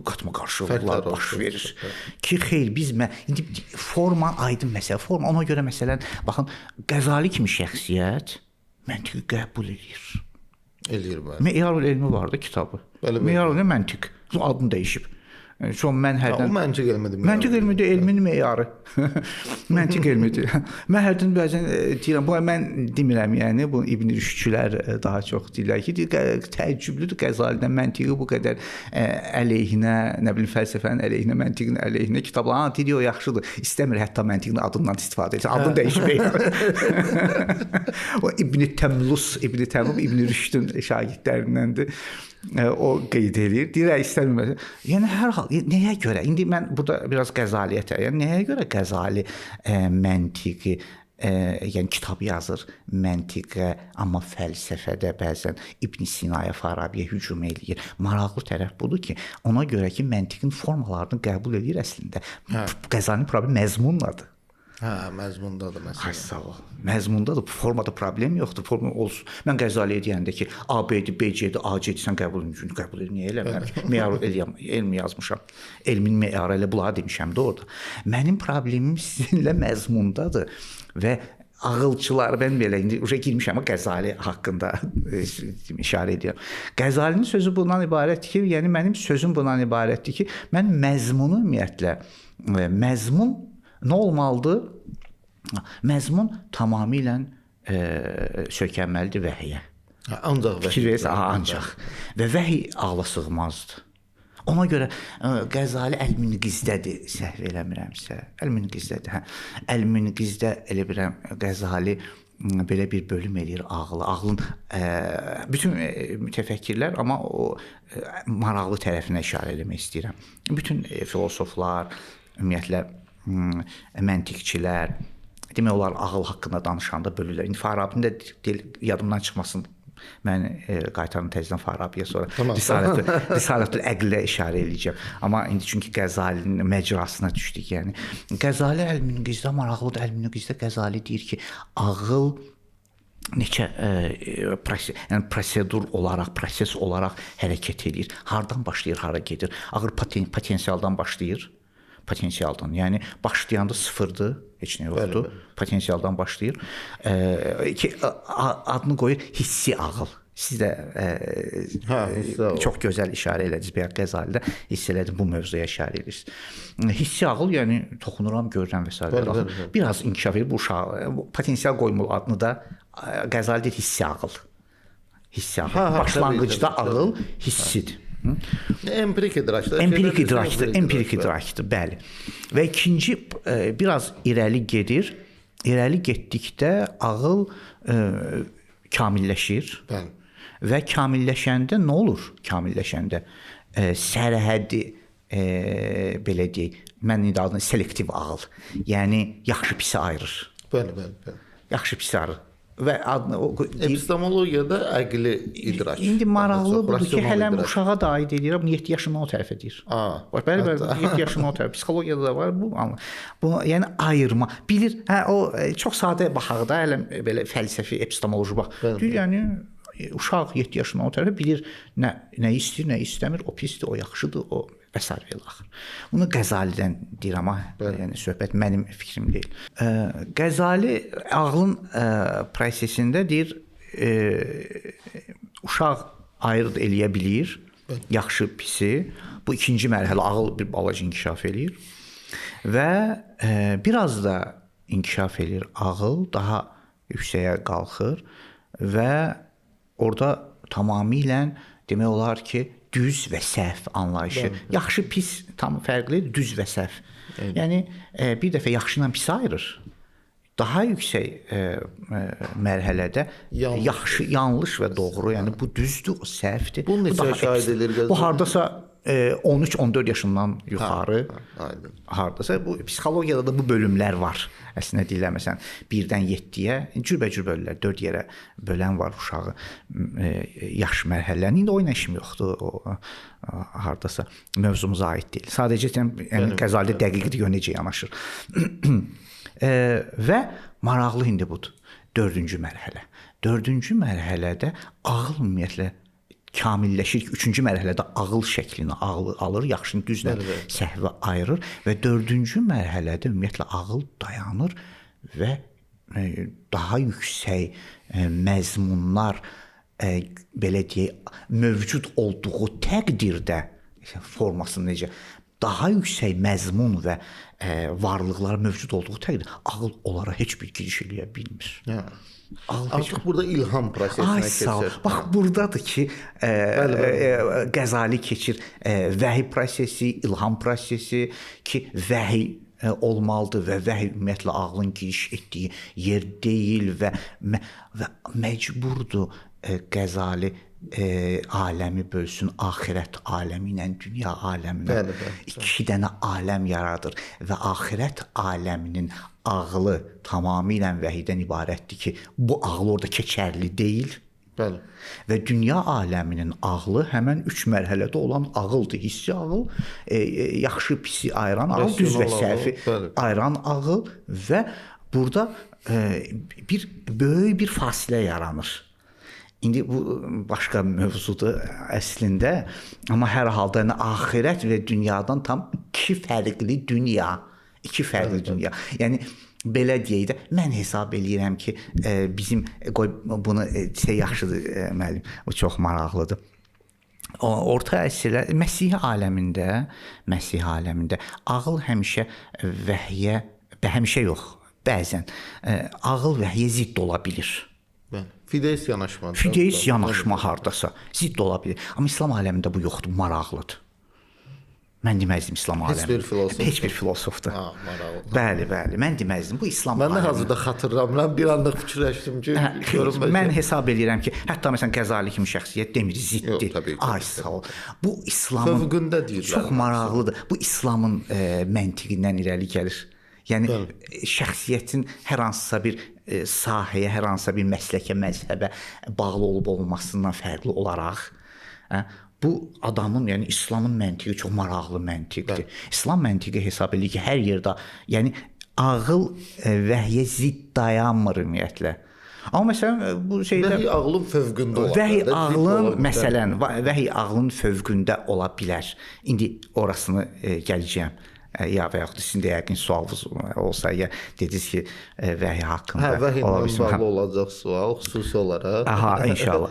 qatma qarşılıqlar baş verir. Ki xeyr biz indi forma aydın məsələ. Forma ona görə məsələn baxın Qəzali kimi şəxsiyyət məntiqi qəbul edir. Eləyir bəli. Meyarul elmi vardı kitabı. Meyarul elmi məntiq. Adını dəyişib. Çox mən hərdən o məntiq elmidir. Məntiq elmidir, elmin meyarı. Məntiq elmidir. Mən hərdən bəzən deyirəm, bu mən demirəm, yəni bu İbn Rüşdçülər daha çox deyirlər ki, təəccüblüdür Qəzalidən məntiqi bu qədər əleyhinə, nə bilim fəlsəfənin əleyhinə, məntiqin əleyhinə kitablar. Deyir o yaxşıdır. İstəmir hətta məntiqin adından istifadə etsin. Adını dəyişmək. O İbn Təmlus, İbn Rüşdün şagirdlərindəndir. O qeyd edir. Deyir, istəmirəm. Yəni hər hal nəyə görə? İndi mən burada biraz Qəzaliyə tərəf. Nəyə görə Qəzali məntiqi yəni kitab yazır məntiqə, amma fəlsəfədə bəzən İbn Sinaya, Farabiyə hücum eləyir. Maraqlı tərəf budur ki, ona görə ki, məntiqin formalarını qəbul edir əslində. Qəzalinin problemi məzmunladır. Məzmundadır məsələn. Ay sağ ol. Məzmundadır. Formada problem yoxdur. Forma olsun. Mən Qəzaliyə deyəndə ki, AB-di, BC-di, AC-di sən qəbul edin. Qəbul edin. Niyə eləmirəm? Meyar elmi yazmışam. Elmin meyarı elə bunları demişəm də orada. Mənim problemim sizinlə məzmundadır və ağılçılar mən belə indi girmişəm amma Qəzali haqqında işarə edirəm. Qəzalinin sözü bundan ibarətdir ki, yəni mənim sözüm bundan ibarətdir ki, mən məzmunu ümumiyyətlə məzmun nə olmalıdır? Məzmun tamamilə söykənməlidir vəhyə. Ancaq vəhy. Fikir verirsə, ancaq. Və vəhy ağla sığmazdır. Ona görə Qəzali Əl-Minqizdədir, səhv eləmirəmsə. Əl-Minqizdədir, hə. Əl-Minqizdə elə bilirəm Qəzali belə bir bölüm eləyir ağlı. Ağlın bütün mütəfəkkirlər, amma o maraqlı tərəfinə işarə eləmək istəyirəm. Bütün filosoflar, ümumiyyətlə məntiqçilər, demək olar ağıl haqqında danışanda bölürlər. İndi Farabinin də yadımdan çıxmasın. Mən qaytarım təzədən Farabiyə sonra Risalətül Əqlə işarə eləyəcəm. Amma indi çünki Qəzalinin məcrasına düşdük, yəni. Qəzali Əl-Minqizdə maraqlıdır. Əl-Minqizdə Qəzali deyir ki, ağıl neçə yəni prosedur olaraq, proses olaraq hərəkət edir. Hardan başlayır, hara gedir? Ağır potensialdan başlayır. Potensialdan. Yəni başlayanda sıfırdır, heç nə yoxdur. Potensialdan başlayır. Adını qoyur hissi ağıl. Siz də çox gözəl işarə elədiniz bayaq Qəzalidə. Hiss elədim bu mövzuya işarə edirsiniz. Hissi ağıl, yəni toxunuram, görürəm və s. Biraz inkişaf edir bu uşaq. Potensial qoymul adını da Qəzali deyir hissi ağıl. Hissi ağıl. Başlanğıcda ağıl hissidir. Empirik idrakdır. Empirik idrakdır, bəli. Və ikinci biraz irəli gedir. İrəli getdikdə ağıl kamilləşir. Bəli. Və kamilləşəndə nə olur? Kamilləşəndə sərhəddi belə deyək, mən indi adını selektiv ağıl. Yəni yaxşı pisi ayırır. Bəli. Yaxşı pisi ayırır. Və adını epistemologiyada əqli idrak. İndi maraqlı budur ki, hələm uşağa da aid edir. Bunu 7 yaşından o tərəfə deyir. Bəli, 7 yaşından o tərəfə. Psixologiyada da var bu. Bu yəni ayırma. Bilir, o çox sadə baxaq da, hələm belə fəlsəfi, epistemoloji bax. Deyir, yəni uşaq 7 yaşından o tərəfə bilir nə istəyir, nə istəmir, o pisdir, o yaxşıdır, o və s. və axır. Bunu Qəzalidən deyir, amma yəni söhbət mənim fikrim deyil. Qəzali ağlın prosesində deyir uşaq ayırd eləyə bilir. yaxşı pisi. Bu ikinci mərhələ ağıl bir balaca inkişaf eləyir və biraz da inkişaf eləyir ağıl, daha yüksəyə qalxır və orada tamamilə demək olar ki, düz və səhv anlayışı. Yaxşı pis tam fərqlidir, düz və səhv. Yəni bir dəfə yaxşı ilə pisi ayırır. Daha yüksək mərhələdə yaxşı, yanlış və doğru, yəni bu düzdür, o səhvdir. Bu neçə yaşa aid edilir? Bu hardasa 13-14 yaşından yuxarı. Hardasa bu psixologiyada da bu bölümlər var. Əslində deyirlər məsələn 1-dən 7-yə cürbəcür bölürlər. 4 yerə bölən var uşağı yaş mərhələlərini. İndi o ilə işim yoxdur. O hardasa mövzumuza aid deyil. Sadəcə yəni Qəzali dəqiqdir necə yanaşır. Və maraqlı indi budur. 4-cü mərhələ. 4-cü mərhələdə ağıl ümumiyyətlə kamilləşir ki, 3-cü mərhələdə ağıl şəklini alır, yaxşını düzlə səhvi ayırır və 4-cü mərhələdə ümumiyyətlə ağıl dayanır və daha yüksək məzmunlar belə deyək, mövcud olduğu təqdirdə formasını necə daha yüksək məzmun və varlıqlar mövcud olduğu təqdirdə ağıl onlara heç bir giriş eləyə bilmir. Artıq burada ilham prosesinə keçir. Bax, buradadır ki, Qəzali keçir vəhi prosesi, ilham prosesi ki, vəhi olmalıdır və vəhi ümumiyyətlə ağlın giriş etdiyi yer deyil və məcburdur Qəzali aləmi bölsün, axirət aləmi ilə dünya aləminə. İki dənə aləm yaradır və axirət aləminin ağlı tamamilə vəhiydən ibarətdir ki, bu ağlı orada keçərli deyil. Bəli. Və dünya aləminin ağlı həmən 3 mərhələdə olan ağıldır. Hissi ağıl, yaxşı pisi ayıran ağıl, düz və səhvi ayıran ağıl və burada böyük bir fasilə yaranır. İndi bu başqa mövzudur əslində, amma hər halda axirət və dünyadan tam iki fərqli dünya. Yəni belə deyək də, mən hesab eləyirəm ki, bizim bunu yaxşıdır müəllim, bu çox maraqlıdır. Orta əsrlər Məsih aləmində ağıl həmişə vəhyə, həmişə yox, bəzən ağıl vəhyə zidd ola bilir. Fideist yanaşma. Fideist yanaşma hardasa zidd ola bilir. Amma İslam aləmində bu yoxdur, maraqlıdır. Mən deməzdim İslam aləmində. Heç bir filosofdur. Bəli, mən deməzdim. Bu İslam aləmində. Mən hazırda xatırlamıram, bir anlıq fikirləşdim ki, mən hesab edirəm ki, hətta məsələn Qəzali kimi şəxsiyyət demir, ziddir. Ay sağ ol. Bu İslamın fövqündə deyirlər. Çox maraqlıdır. Bu İslamın məntiqindən irəli gəlir. Yəni şəxsiyyətin hər hansısa bir sahəyə, hər hansısa bir məsləkə, məzhəbə bağlı olub-olmasından fərqli olaraq bu adamın, yəni İslamın məntiqi çox maraqlı məntiqdir. İslam məntiqi hesab edir ki, hər yerdə, yəni ağıl vəhyə zidd dayanmır ümumiyyətlə. Amma məsələn bu şeydə vəhi ağlın fövqündə olar. Vəhi ağlın məsələn, vəhi ağlın fövqündə ola bilər. İndi orasını gələcəyəm. Ya və yaxud sizin də yəqin sualınız olsa, ya dediniz ki, vəhi haqqında vəhi ilə bağlı olacaq sual xüsusi olaraq. İnşallah.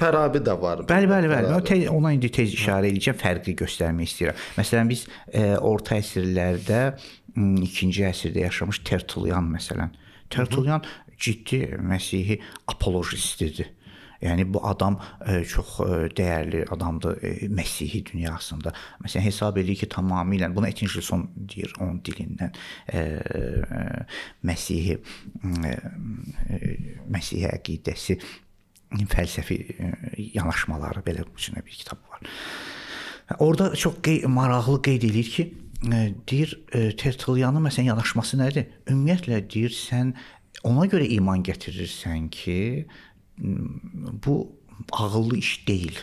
Fərabi də var. Bəli. Ona indi tez işarə edəcəm, fərqi göstərmək istəyirəm. Məsələn biz orta əsrlərdə 2-ci əsrdə yaşamış Tertullian məsələn. Tertullian ciddi Məsihi apolojistidir. Yəni bu adam çox dəyərli adamdır Məsihi dünyasında. Məsələn hesab edir ki, tamamilə buna Ettingilson deyir onun dilindən Məsihi əqidəsi, fəlsəfi yanaşmaları belə bir kitab var. Orada çox maraqlı qeyd edir ki, deyir Tertullianın məsələn yanaşması nədir? Ümumiyyətlə deyir sən ona görə iman gətirirsən ki, bu ağıllı iş deyil.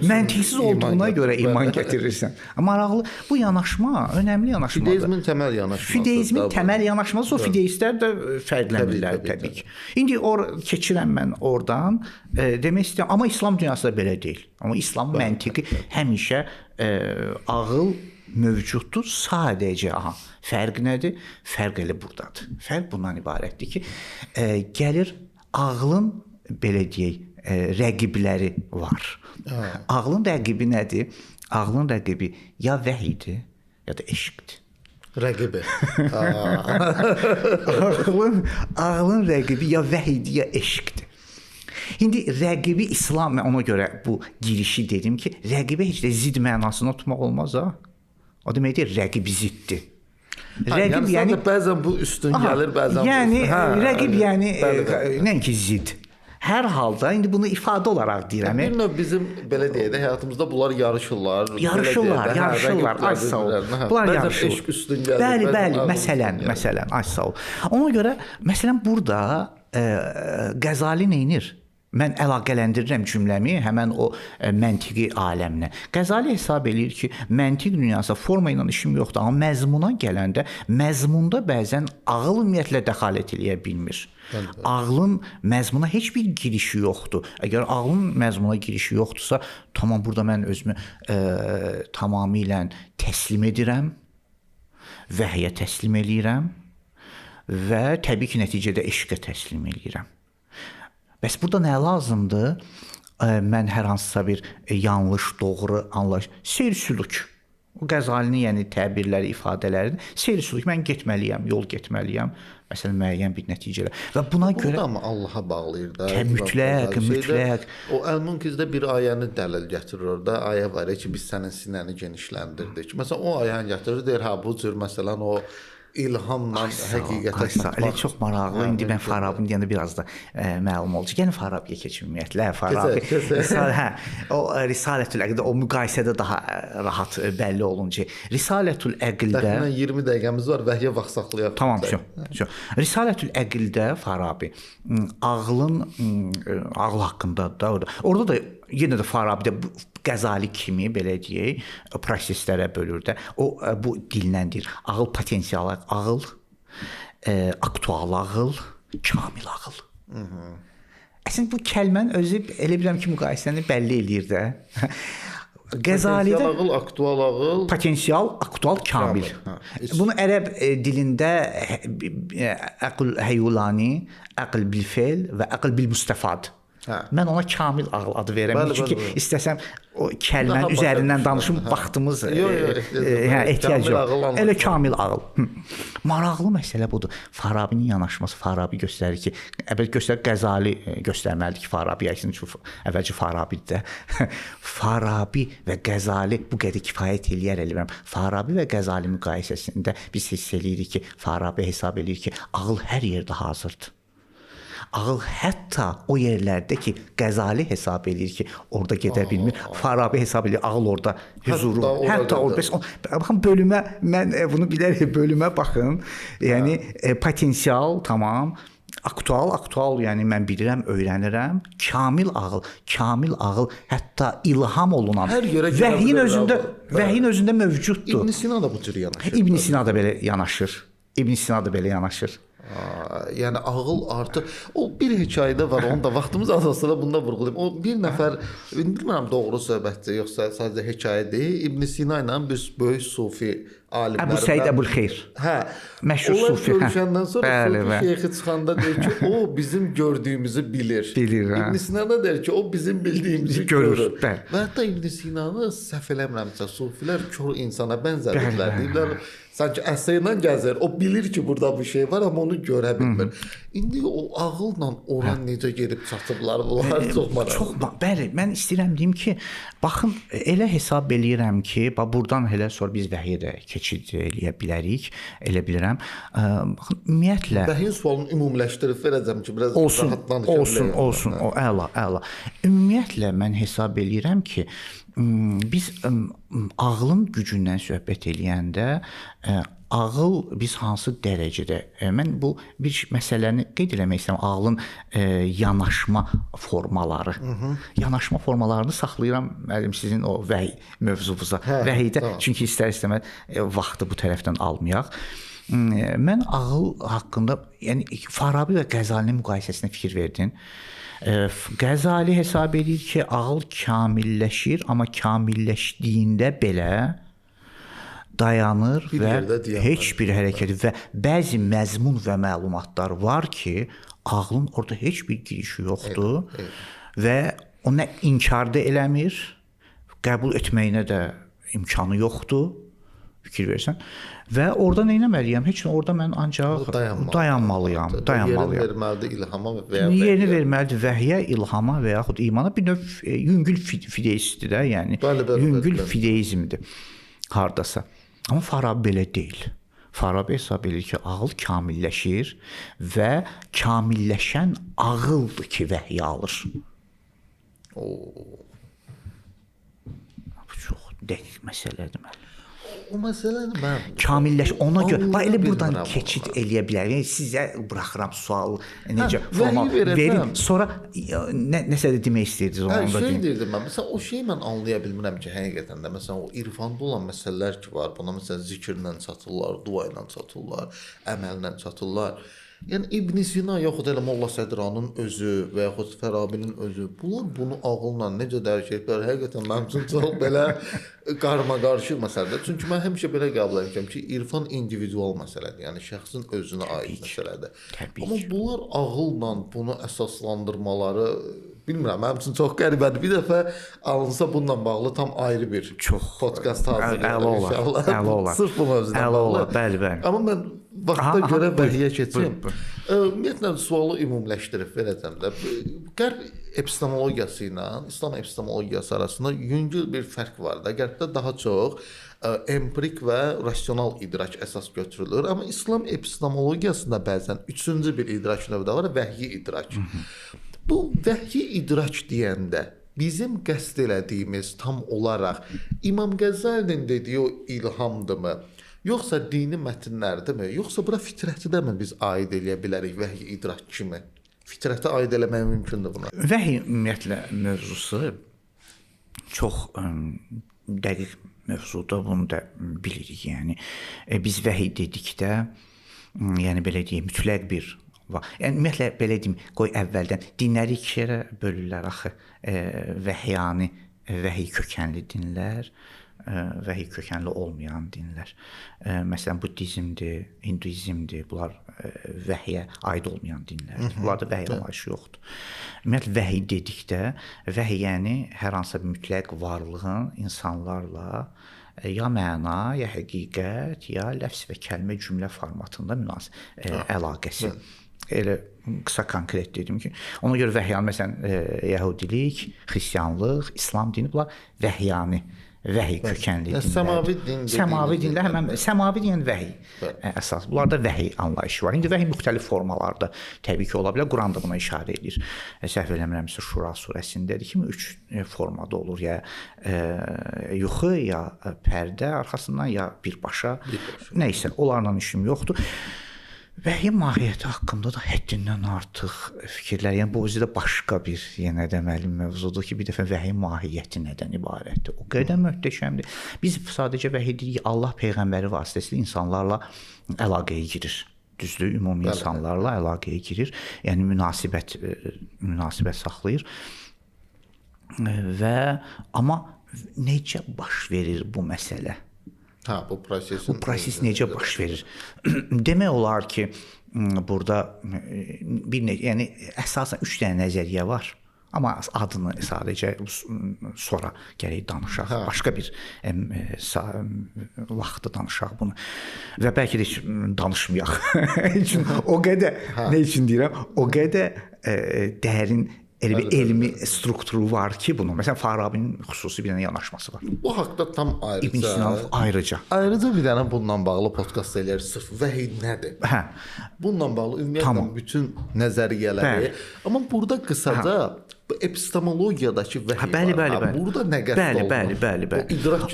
Məntiqsiz olduğuna görə iman gətirirsən. Maraqlı bu yanaşma, önəmli yanaşmadır. Fideizmin təməl yanaşması. Fideizmin təməl yanaşması, o fideistlər də fərqlənirlər təbii ki. İndi keçirəm mən oradan demək istəyirəm, amma İslam dünyası da belə deyil. Amma İslam məntiqi həmişə ağıl mövcuddur, sadəcə fərq nədir? Fərq elə burdadır. Fərq bundan ibarətdir ki, gəlir ağlın belə deyək, rəqibləri var. Ağlın rəqibi nədir? Ağlın rəqibi ya vəhiydir, ya da eşqdir. Rəqibi. ağlın rəqibi ya vəhiydir, ya eşqdir. İndi rəqibi İslam, mən ona görə bu girişi dedim ki, rəqibə heç də zidd mənasını tutmaq olmaz ha. O deməkdir, rəqib ziddir. Rəqib yəni bəzən bu üstün gəlir, bəzən yəni bu. rəqib yəni nəinki zidd. Hər halda indi bunu ifadə olaraq deyirəm. Bir növ bizim belə deyək də həyatımızda bunlar yarışırlar. Yarışırlar. Ay sağ ol. Bunlar yarışır. Eşq üstün gəlir. Bəli, məsələn, ay sağ ol. Ona görə məsələn burada Qəzali neynir? Mən əlaqələndirirəm cümləmi həmən o məntiqi aləminə. Qəzali hesab eləyir ki, məntiq dünyası forma ilə işim yoxdur, amma məzmuna gələndə məzmunda bəzən ağıl ümumiyyətlə dəxalət eləyə bilmir. Ağlın məzmuna heç bir girişi yoxdur. Əgər ağlın məzmuna girişi yoxdursa, tamam burada mən özümü tamamilə təslim edirəm, vəhyə təslim eləyirəm və təbii ki, nəticədə eşqə təslim eləyirəm. Bəs burada nə lazımdır? Mən hər hansısa bir yanlış, doğru anlayış, seyr-sülük. O Qəzalinin yəni təbirləri, ifadələri, seyr-sülük. Mən getməliyəm, yol getməliyəm. Məsələn, müəyyən bir nəticələr. Və buna görə da amma Allaha bağlayır da. Mütləq. O Əl-Münkizdə bir ayəni dəlil gətirir orada. Ayə var ki, biz sənin sinəni genişləndirdik. Məsələn, o ayəni gətirir, deyir, hə bu cür məsələn o İlhamla həqiqətə çatmaq. Çox maraqlı. İndi mən Farabini deyəndə biraz da məlum olacaq. Yəni Farabiyə keçim ümumiyyətlə. Farabi. O Risalətül Əqildə o müqayisədə daha rahat bəlli olunca. Risalətül Əqildə təxminən 20 dəqiqəmiz var. Vəhyə vaxt saxlayaq. Tamam, Risalətül Əqildə Farabi ağıl haqqında da orada da yenə də Farabidə Qəzali kimi belə deyək, proseslərə bölür də. O bu diləndir. Ağıl potensialı, ağıl, aktual ağıl, kamil ağıl. Əslində bu kəlmənin özü elə bilirəm ki, müqayisəni bəlli eləyir də. Qəzalidə potensial ağıl, aktual ağıl, potensial, aktual, kamil. Bunu ərəb dilində əql heyulani, əql bil fe'l və əql bil müstəfad. Mən ona kamil ağıl adı verirəm. Çünki istəsəm o kəlmənin üzərindən danışım, vaxtımız ehtiyac yox. Elə kamil ağıl. Maraqlı məsələ budur. Farabinin yanaşması, Farabi göstərir ki, Qəzali göstərməlidir ki, Farabi əvvəlcə Farabidə Farabi və Qəzali bu qədər kifayət eləyər eləyirəm. Farabi və Qəzali müqayisəsində biz hiss eləyirik ki, Farabi hesab eləyir ki, ağıl hər yerdə hazırdır. Ağıl hətta o yerlərdə ki, Qəzali hesab eləyir ki, orada gedə bilmir. Farabi hesab eləyir, ağıl orada hüzuru. Hətta orada. Baxın, bölümə, mən bunu bilərək bölümə baxın. Yəni, potensial, tamam. Aktual, yəni mən bilirəm, öyrənirəm. Kamil ağıl hətta ilham olunan. Vəhyin özündə mövcuddur. İbn Sina da bu cür yanaşır. İbn Sina da belə yanaşır. Yəni ağıl artıq o bir hekayədə var, onu da vaxtımız azalsa bunda vurğulayım. O bir nəfər, bilmirəm doğru söhbətdir yoxsa sadəcə hekayə deyil. İbn Sina ilə bir böyük sufi alimlər. Əbu Səid Əbülxeyr. Məşhur sufi. Onlar görüşəndən sonra sufi şeyxi çıxanda deyir ki, o bizim gördüyümüzü bilir. İbn Sina da deyir ki, o bizim bildiyimizi görür. Və hətta İbn Sinanı səhv eləmirəmsə, sufilər kör insana bənzədirlər. Deyirlər, sanki əsrlə gəzir. O bilir ki, burada bu şey var, amma onu görə bilmir. İndi o ağılla ora necə gedib çatıblar? Bunlar çox maraqlı. Bəli, mən istəyirəm deyim ki, baxın, elə hesab eləyirəm ki, buradan elə sonra biz vəhiyyə də keçid eləyə bilərik, elə bilirəm. Baxın, ümumiyyətlə vəhiyyə sualını ümumiləşdirib verəcəm ki, biraz rahat danışa olsun. O əla. Ümumiyyətlə mən hesab eləyirəm ki, biz ağlın gücündən söhbət eləyəndə ağıl biz hansı dərəcədə mən bu bir məsələni qeyd eləmək istəyirəm, ağlın yanaşma formaları. Yanaşma formalarını saxlayıram müəllim sizin o vəhy mövzubuza. Vəhiydə çünki istər-istəməz vaxtı bu tərəfdən almayaq. Mən ağıl haqqında, yəni Farabi və Qəzalinin müqayisəsinə fikir verdin. Qəzali hesab edir ki, ağıl kamilləşir, amma kamilləşdiyində belə dayanır və heç bir hərəkət və bəzi məzmun və məlumatlar var ki, ağlın orada heç bir girişi yoxdur və o nə inkar da eləmir, qəbul etməyinə də imkanı yoxdur. Fikir versən. Və orada nə etməliyəm? Heç nə, orada mən ancaq dayanmalıyam. Yerini verməlidir ilhama və ya yerini verməlidir vəhyə, ilhama və yaxud imana. Bir növ yüngül fideistdir də, yəni yüngül fideizmdir hardasa. Amma Farabi belə deyil. Farabi hesab edir ki, ağıl kamilləşir və kamilləşən ağıldır ki, vəhy alır. Bu çox dəqiq məsələdir mənim. O məsələni mən ona görə elə buradan keçid eləyə bilərik. Sizə buraxıram sual necə formal verin. Sonra nəsə də demək istəyirsiniz onda. Şey deyirdim mən. Məsələn o şeyi mən anlaya bilmirəm ki, həqiqətən də məsələn o irfanda olan məsələlər ki var. Buna məsələn zikirlə çatırlar, dua ilə çatırlar, əməllə çatırlar. Yəni İbn Sina yaxud elə Molla Sədranın özü və yaxud Fərabinin özü bunlar bunu ağılla necə dərk etdilər? Həqiqətən mənim üçün çox belə qarmaqarışıq məsələdir. Çünki mən həmişə belə qəbul edirəm ki, irfan individual məsələdir. Yəni şəxsin özünə aid məsələdir. Amma bunlar ağılla bunu əsaslandırmaları bilmirəm, mənim üçün çox qəribədir. Bir dəfə alınsa bununla bağlı tam ayrı bir podkast hazırlayırıq inşallah. Əla olar. Sırf bu mövzudan bağlı. Bəli. Amma mən vaxta görə vəhiyyə keçim. Ümumiyyətlə sualı ümumiləşdirib verəcəm də. Qərb epistemologiyası ilə İslam epistemologiyası arasında yüngül bir fərq var da. Qərbdə daha çox empirik və rasional idrak əsas götürülür. Amma İslam epistemologiyasında bəzən üçüncü bir idrak növü də var, vəhyi idrak. Bu vəhyi idrak deyəndə bizim qəsd elədiyimiz tam olaraq İmam Qəzzalinin dediyi o ilhamdırmı? Yoxsa dini mətnlərdirmi? Yoxsa bura fitrətidəmi biz aid eləyə bilərik vəhyi idrak kimi? Fitrətə aid eləmək mümkündür buna. Vəhy ümumiyyətlə mövzusu çox dəqiq mövzudur, bunu da bilirik. Yəni biz vəhy dedikdə, yəni belə deyim, mütləq bir var. Yəni ümumiyyətlə belə deyim, qoy əvvəldən dinləri iki yerə bölürlər axı. Vəhyani, vəhy kökənli dinlər, vəhy kökənli olmayan dinlər. Məsələn, buddizmdir, hinduizmdir. Bunlar vəhyə aid olmayan dinlərdir. Bunlarda vəhy anlayışı yoxdur. Ümumiyyətlə vəhy dedikdə, vəhy yəni hər hansı bir mütləq varlığın insanlarla ya məna, ya həqiqət, ya ləfz və kəlmə cümlə formatında əlaqəsi. Elə qısa konkret dedim ki, ona görə vəhyani, məsələn, yəhudilik, xristianlıq, İslam dini, bunlar vəhyani, vəhy kökənli dinlər. Səmavi din. Səmavi dinlər, həmən səmavi deyən vəhy əsas. Bunlarda vəhy anlayışı var. İndi vəhy müxtəlif formalarda təbii ki, ola bilər. Quran da buna işarə edir. Səhv eləmirəmsə Şura surəsindədir ki, 3 formada olur. Ya yuxu, ya pərdə arxasından, ya birbaşa. Nəysə, onlarla işim yoxdur. Vəhy mahiyyəti haqqında da həddindən artıq fikirlər. Yəni bu özü də başqa bir yenə deməli mövzudur ki, bir dəfə vəhy mahiyyəti nədən ibarətdir? O qədər möhtəşəmdir. Biz sadəcə vəhy deyirik, Allah peyğəmbəri vasitəsilə insanlarla əlaqəyə girir. Düzdür, ümumi insanlarla əlaqəyə girir. Yəni münasibət saxlayır. Amma necə baş verir bu məsələ? Bu proses necə baş verir? Demək olar ki, burada yəni əsasən 3 dənə nəzəriyyə var. Amma adını sadəcə sonra gərək danışaq. Başqa bir vaxtda danışaq bunu. Və bəlkə də heç danışmayaq. O qədər, nə üçün deyirəm? O qədər dərin elə bir elmi strukturu var ki, bunun. Məsələn, Farabinin xüsusi bir dənə yanaşması var. Bu haqda tam ayrıca. İbn Sinanov ayrıca. Ayrıca bir dənə bununla bağlı podkast eləyir. Sırf vəhy nədir? Bununla bağlı ümumiyyətlə bütün nəzəriyyələri. Amma burada qısaca bu epistemologiyadakı vəhy var. Burada nə qəsd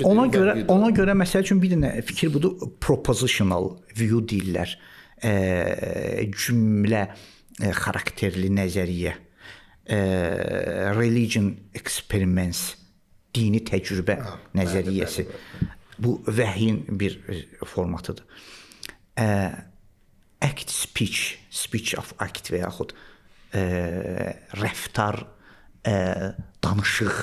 olunur? Ona görə məsəl üçün bir dənə fikir budur, propositional view deyirlər. Cümlə xarakterli nəzəriyyə. Religion experiments, dini təcrübə nəzəriyyəsi. Bu vəhyin bir formatıdır. Act speech of act və yaxud rəftar, danışıq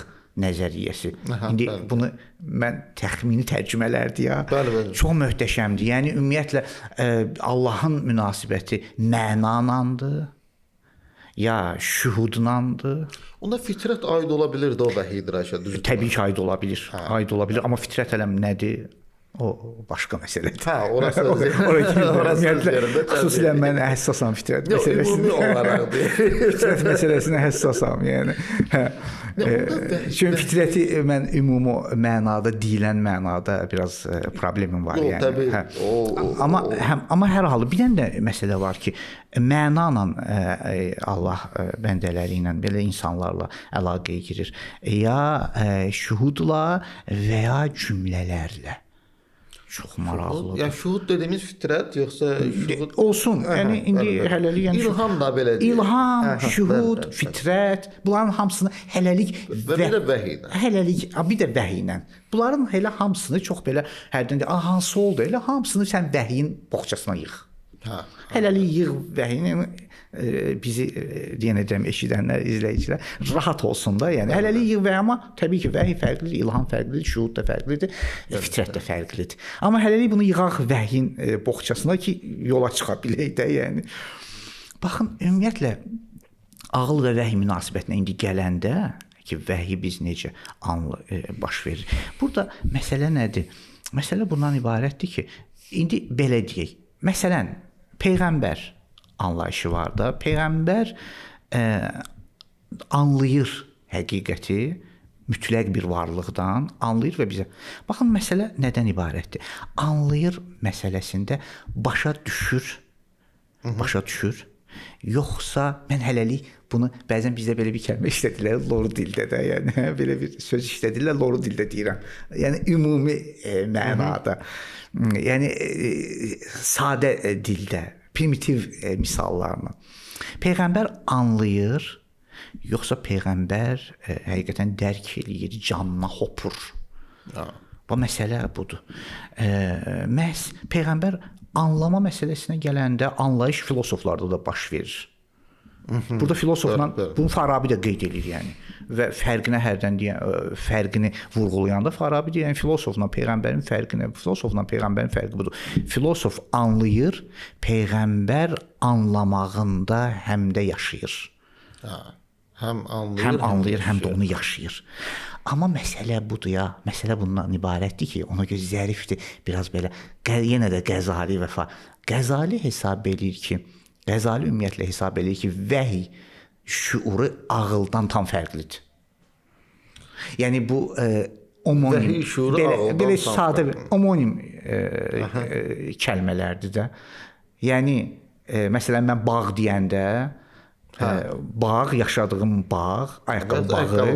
nəzəriyyəsi. İndi bunu mən təxmini tərcümələrdir ya. Çox möhtəşəmdir. Yəni ümumiyyətlə Allahın münasibəti mənanandır. ya şuhudundandır. Onda fitrət aid ola bilirdi o vəhiy idraka, düzdür? Təbii ki, aid ola bilir. Aid ola bilir, amma fitrət ələm nədir? O başqa məsələdir. Hə, orası xüsusilə mən həssasam fitrət məsələsinə. Ümumi olaraq fitrət məsələsinə həssasam, yəni. Çünki fitrəti mən ümumi mənada, deyilən mənada biraz problemim var, yəni. Təbii. Amma hər halda bir dənə də məsələ var ki, mənanla Allah bəndələri ilə, belə insanlarla əlaqəyə girir. Ya şuhudla və ya cümlələrlə. Çox maraqlıdır. Ya şuhud dediyimiz fitrət yoxsa şuhud olsun. Yəni indi hələlik yəni ilham da belə deyir. İlham, şuhud, fitrət, bunların hamısını hələlik və bir də vəhiy ilə. Hələlik, bir də vəhiy ilə. Bunların elə hamısını çox belə hərdən də hansı oldu, elə hamısını sən vəhiyin boğçasına yığ. Hələlik yığ vəhiyini bizi deyənəcəm eşidənlər, izləyicilər rahat olsun da. Yəni hələlik yığ vəhiy, amma təbii ki, vəhiy fərqlidir, ilham fərqlidir, şuhud da fərqlidir, fitrət də fərqlidir. Amma hələlik bunu yığaq vəhiyin boğçasına ki, yola çıxa bilək də, yəni. Baxın, ümumiyyətlə ağıl və vəhiy münasibətinə indi gələndə ki, vəhiy biz necə baş verir. Burada məsələ nədir? Məsələ bundan ibarətdir ki, indi belə deyək. Məsələn, Peyğəmbər anlayışı var da. Peyğəmbər anlayır həqiqəti, mütləq bir varlıqdan anlayır və bizə. Baxın, məsələ nədən ibarətdir? Anlayır məsələsində başa düşür, yoxsa mən hələlik bunu, bəzən bizdə belə bir kəlmə işlədirlər, loru dildə də, yəni belə bir söz işlədirlər, loru dildə deyirəm. Yəni ümumi mənada. Yəni sadə dildə, primitiv misallarla. Peyğəmbər anlayır, yoxsa Peyğəmbər həqiqətən dərk eləyir, canına hopur. Bu məsələ budur. Məhz Peyğəmbər anlama məsələsinə gələndə anlayış filosoflarda da baş verir. Burada filosofla bunu Farabi də qeyd edir, yəni. Və fərqinə hərdən deyən, fərqini vurğulayanda Farabi deyən filosofla Peyğəmbərin fərqi budur. Filosof anlayır, Peyğəmbər anlamağında həm də yaşayır. Həm anlayır, həm də onu yaşayır. Amma məsələ budur ya, məsələ bundan ibarətdir ki, ona görə zərifdir, biraz belə, yenə də Qəzali Qəzali ümumiyyətlə hesab edir ki, vəhiy şuuru ağıldan tam fərqlidir. Yəni bu omonim, belə sadə omonim kəlmələrdir də. Yəni məsələn mən bağ deyəndə bağ, yaşadığım bağ, ayaqqabı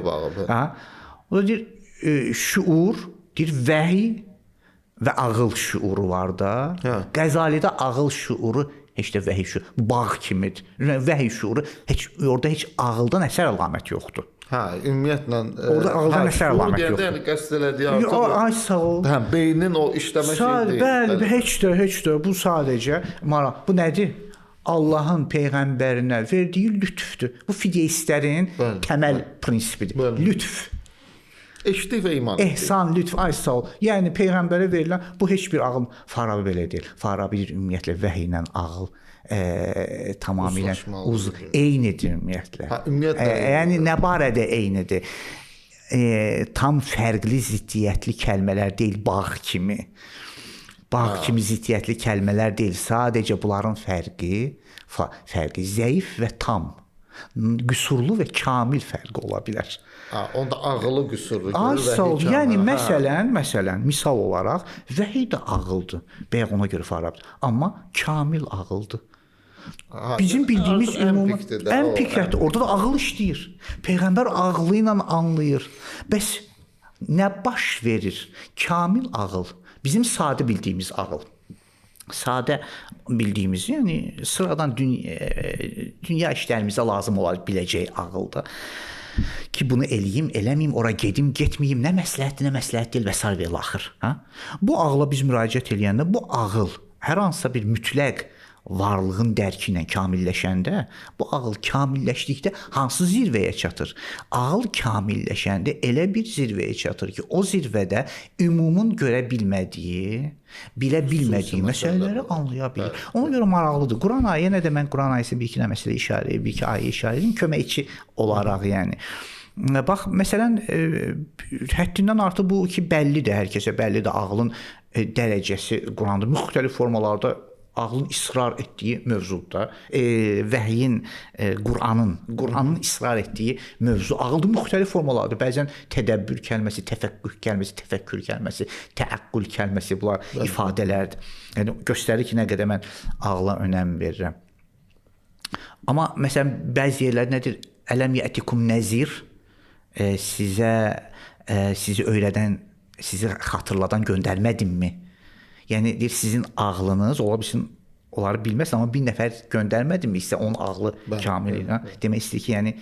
bağı. O da deyir şuur, deyir vəhiy və ağıl şuuru var da. Qəzalidə ağıl şuuru heç də vəhiy şuuru, bağ kimidir. Vəhiy şuuru, orada heç ağıldan əsər əlamət yoxdur. Ümumiyyətlə orada ağıldan əsər əlamət yoxdur. Yəni qəsd elədiyi artıq. Ay sağ ol. Beynin o işləmə şeyi deyil. Bəli, heç də bu sadəcə maraq. Bu nədir? Allahın peyğəmbərinə verdiyi lütfdür. Bu fideistlərin təməl prinsipidir. Lütf. Eşitdik və iman etdik. Ehsan, lütf, ay sağ ol. Yəni Peyğəmbərə verilən bu heç bir ağıl, Farabi belə deyil. Farabi ümumiyyətlə vəhiy ilə ağıl tamamilə eynidir ümumiyyətlə. Yəni nə barədə eynidir? Tam fərqli ziddiyyətli kəlmələr deyil, bağ kimi. Bağ kimi ziddiyyətli kəlmələr deyil. Sadəcə bunların fərqi zəif və tam. Qüsurlu və kamil fərqi ola bilər. Onda ağılı qüsurlu görür. Yəni məsələn, misal olaraq vəhiy də ağıldır. Bayaq ona görə Farabidir. Amma kamil ağıldır. Bizim bildiyimiz ümumi ən pikrətdir. Orada da ağıl işləyir. Peyğəmbər ağlı ilə anlayır. Bəs nə baş verir? Kamil ağıl, bizim sadə bildiyimiz ağıl. Sadə bildiyimiz, yəni sıradan dünya işlərimizə lazım ola biləcək ağılda. Ki bunu eləyim, eləməyim, ora gedim, getməyim, nə məsləhət deyil və s. və axır. Bu ağla biz müraciət eləyəndə bu ağıl hər hansısa bir mütləq varlığın dərki ilə kamilləşəndə, bu ağıl kamilləşdikdə hansı zirvəyə çatır? Ağıl kamilləşəndə elə bir zirvəyə çatır ki, o zirvədə ümumun görə bilmədiyi, bilə bilmədiyi məsələləri anlaya bilir. Ona görə maraqlıdır. Quran ayə nə də mən Quran ayəsi bir iki məsələ işarə, bir iki ayə işarə edim, köməkçi olaraq yəni. Bax, məsələn, həddindən artıq bu ki, bəllidir, hər kəsə bəllidir, ağlın dərəcəsi Quranda müxtəlif formalarda ağlın israr etdiyi mövzuda, vəhyin, Qur'anın israr etdiyi mövzu ağılda müxtəlif formalardır. Bəzən tədəbbür kəlməsi, təfəkkür kəlməsi, təfəkkür kəlməsi, təəqqül kəlməsi bunlar ifadələrdir. Yəni göstərir ki, nə qədər mən ağla önəm verirəm. Amma məsələn bəzi yerlər nədir? Ələm yətikum nəzir, sizi öyrədən, sizi xatırladan göndərmədimmi? Yəni deyir, sizin ağlınız ola bilsin, onları bilməz, amma bir nəfər göndərmədimmi isə onun ağlı kamil ilə. Demək istəyir ki, yəni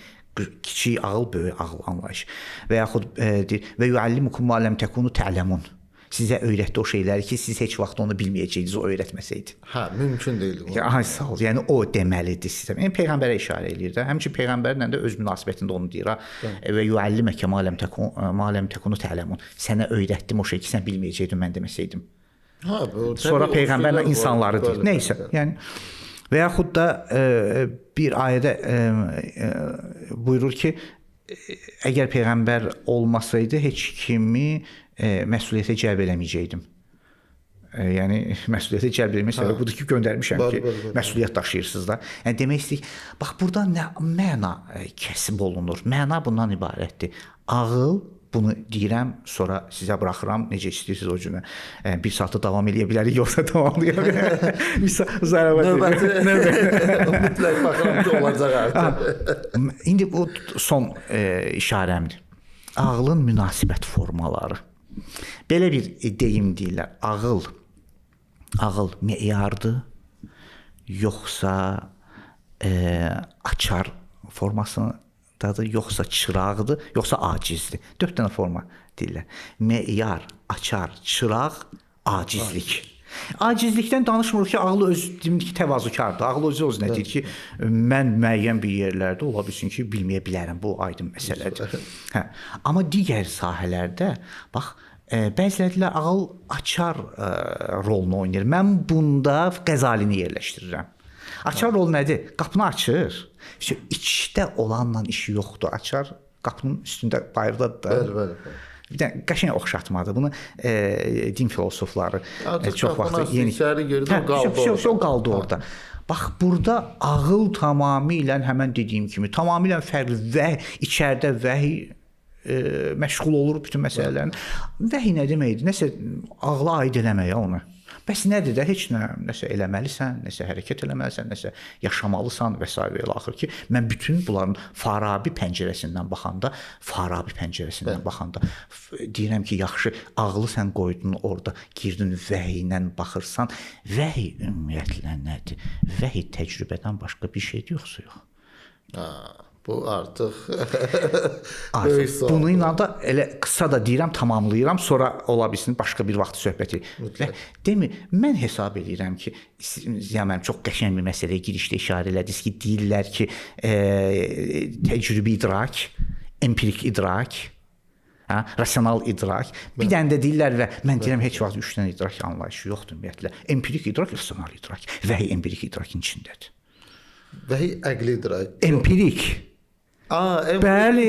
kiçik ağıl, böyük ağıl anlayışı. Və yaxud deyir, və yuallimukum ma lam takunu ta'lamun. Sizə öyrətdi o şeyləri ki, siz heç vaxt onu bilməyəcəydiniz, o öyrətməsəydi. Hə, mümkün deyil. Ay sağ ol. Yəni o deməlidir sizə. Yəni peyğəmbərə işarə eləyir də. Həmçinin peyğəmbərlə də öz münasibətində onu deyir. Və yualliməkə ma lam takunu ta'lamun. Sənə öyrətdim o şey ki, sən bilməyəcəydin mən deməsəydim. Hə, sonra peyğəmbərlə insanları deyir. Nəysə, yəni və yaxud da bir ayədə buyurur ki, əgər peyğəmbər olmasaydı heç kimi məsuliyyətə cəlb eləməyəcəkdim. Yəni məsuliyyətə cəlb etmək səbəbi budur ki, göndərmişəm ki, məsuliyyət daşıyırsınız da. Yəni demək istəyir, bax burada nə məna kəsb olunur? Məna bundan ibarətdir. Ağıl, bunu deyirəm, sonra sizə buraxıram, necə istəyirsiniz o cümlə. Bir saatda davam edə bilərik, yoxsa tamamlaya bilərik. Bir saat zərəbət edir. Mütləq baxıram ki, olacaq artıq. İndi bu son işarəmdir. Ağlın münasibət formaları. Belə bir deyim deyirlər. Ağıl meyardır, yoxsa açar formasındadır, yoxsa çıraqdır, yoxsa acizdir. 4 dənə forma deyirlər. Meyar, açar, çıraq, acizlik. Acizlikdən danışmırıq ki, ağlı öz təvazökardır. Ağlı özünə deyir ki, mən müəyyən bir yerlərdə ola bilsin ki, bilməyə bilərəm. Bu aydın məsələdir. Hə. Amma digər sahələrdə bax, bəzilərlə ağıl açar rolunu oynayır. Mən bunda Qəzalini yerləşdirirəm. Açar rol nədir? Qapını açır. İçdə olanla işi yoxdur. Açar qapının üstündə bayırdadır da. Bəli. Bir də qəşəng oxşatmadır. Bunu din filosofları çox vaxt yeni qaldı orada. Bax burada ağıl tamamilə həmin dediyim kimi tamamilə fərqli və içəridə vəhy məşğul olur bütün məsələlərin. Vəhy nə deməkdir? Nəsə ağla aid eləməyə onu. Bəs nədir də? Heç nəsə eləməlisən, nəsə hərəkət eləməlisən, nəsə yaşamalısan və s. və ilə axır ki, mən bütün bunların Farabi pəncərəsindən baxanda deyirəm ki, yaxşı, ağlı sən qoydun orada, girdin vəhy ilə baxırsan, vəhy ümumiyyətlə nədir? Vəhy təcrübədən başqa bir şeydir, yoxsa yox? Bu artıq böyük sual. Bununla da elə qısa da deyirəm, tamamlayıram, sonra ola bilsin başqa bir vaxt söhbət edir. Demir, mən hesab edirəm ki, yəni çox qəşəng bir məsələyə girişdə işarə elədiniz ki, deyirlər ki, təcrübi idrak, empirik idrak, rasional idrak. Bir dənə də deyirlər və mən deyirəm heç vaxt 3 dənə idrak anlayışı yoxdur ümumiyyətlə. Empirik idrak, rasional idrak. Vəhy empirik idrakın içindədir. Vəhy əqli idrak. Empirik. Bəli.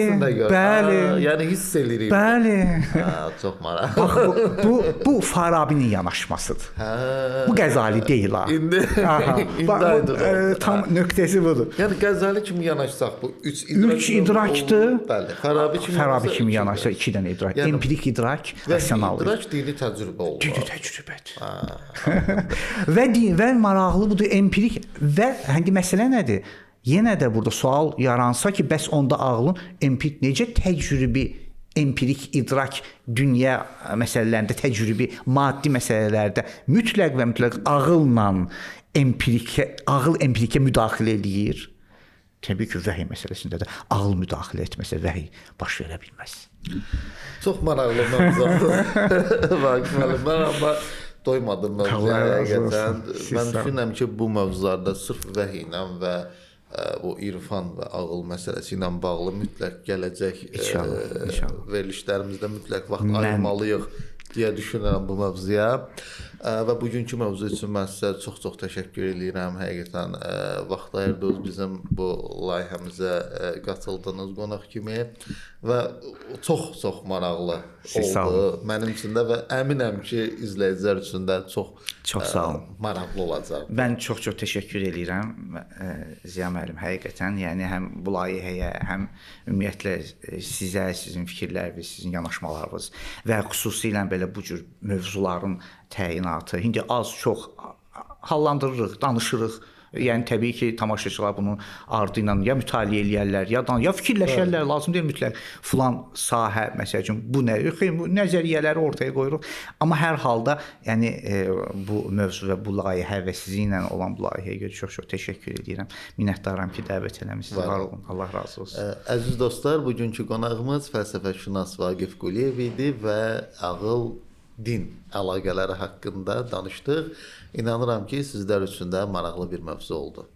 Yəni hiss edirik. Bəli. Çox maraqlı. Bax, bu Farabinin yanaşmasıdır. Bu Qəzali deyil ha. İndi tam nöqtəsi budur. Yəni Qəzali kimi yanaşsaq bu 3 idrakdır. Bəli. Farabi kimi yanaşsa 2 dənə idrak. Empirik idrak, rasional idrak dini təcrübə olur. Dini təcrübədir. Və maraqlı budur empirik və hangi məsələ nədir? Yenə də burada sual yaransa ki, bəs onda ağlın empirik necə təcrübi, empirik idrak dünya məsələlərində, təcrübi maddi məsələlərdə mütləq və mütləq ağılla ağıl empirikə müdaxilə eləyir. Təbii ki, vəhy məsələsində də ağıl müdaxilə etməsə vəhy baş verə bilməz. Çox maraqlı mövzudur. Vaqif müəllim, mən amma doymadım mövzuya. Allah razı Həqiqətən olsun. Siz mən sağ olun. düşünürəm ki, bu mövzularda sırf vəhy ilə və bu irfan və ağıl məsələsi ilə bağlı mütləq gələcək İnşallah. verilişlərimizdə mütləq vaxt ayırmalıyıq deyə düşünürəm bu mövzuya. Və bugünkü mövzu üçün mən sizə çox-çox təşəkkür edirəm. Həqiqətən vaxt ayırdınız bizim bu layihəmizə qatıldınız qonaq kimi və çox-çox maraqlı oldu mənim üçün də və əminəm ki, izləyicilər üçün də çox sağ olun. maraqlı olacaq. Mən çox-çox təşəkkür edirəm Ziya müəllim. Həqiqətən, yəni həm bu layihəyə, həm ümumiyyətlə sizə, sizin fikirləriniz, sizin yanaşmalarınız və xüsusilə belə bu cür mövzuların təyinatı. İndi az-çox hallandırırıq, danışırıq. Yəni təbii ki, tamaşaçılar bunun ardı ilə ya mütaliə eləyərlər, ya fikirləşərlər, lazım deyil mütləq filan sahə, məsəl üçün bu nə, bu nəzəriyyələri ortaya qoyuruq. Amma hər halda, yəni bu mövzu və bu layihə və sizinlə olan bu layihəyə görə çox-çox təşəkkür edirəm. Minnətdaram ki, dəvət eləmisiniz. Var olun. Allah razı olsun. Əziz dostlar, bugünkü qonağımız fəlsəfəşünas Vaqif Quliyev idi və ağıl din əlaqələri haqqında danışdıq. İnanıram ki, sizlər üçün də maraqlı bir mövzu oldu.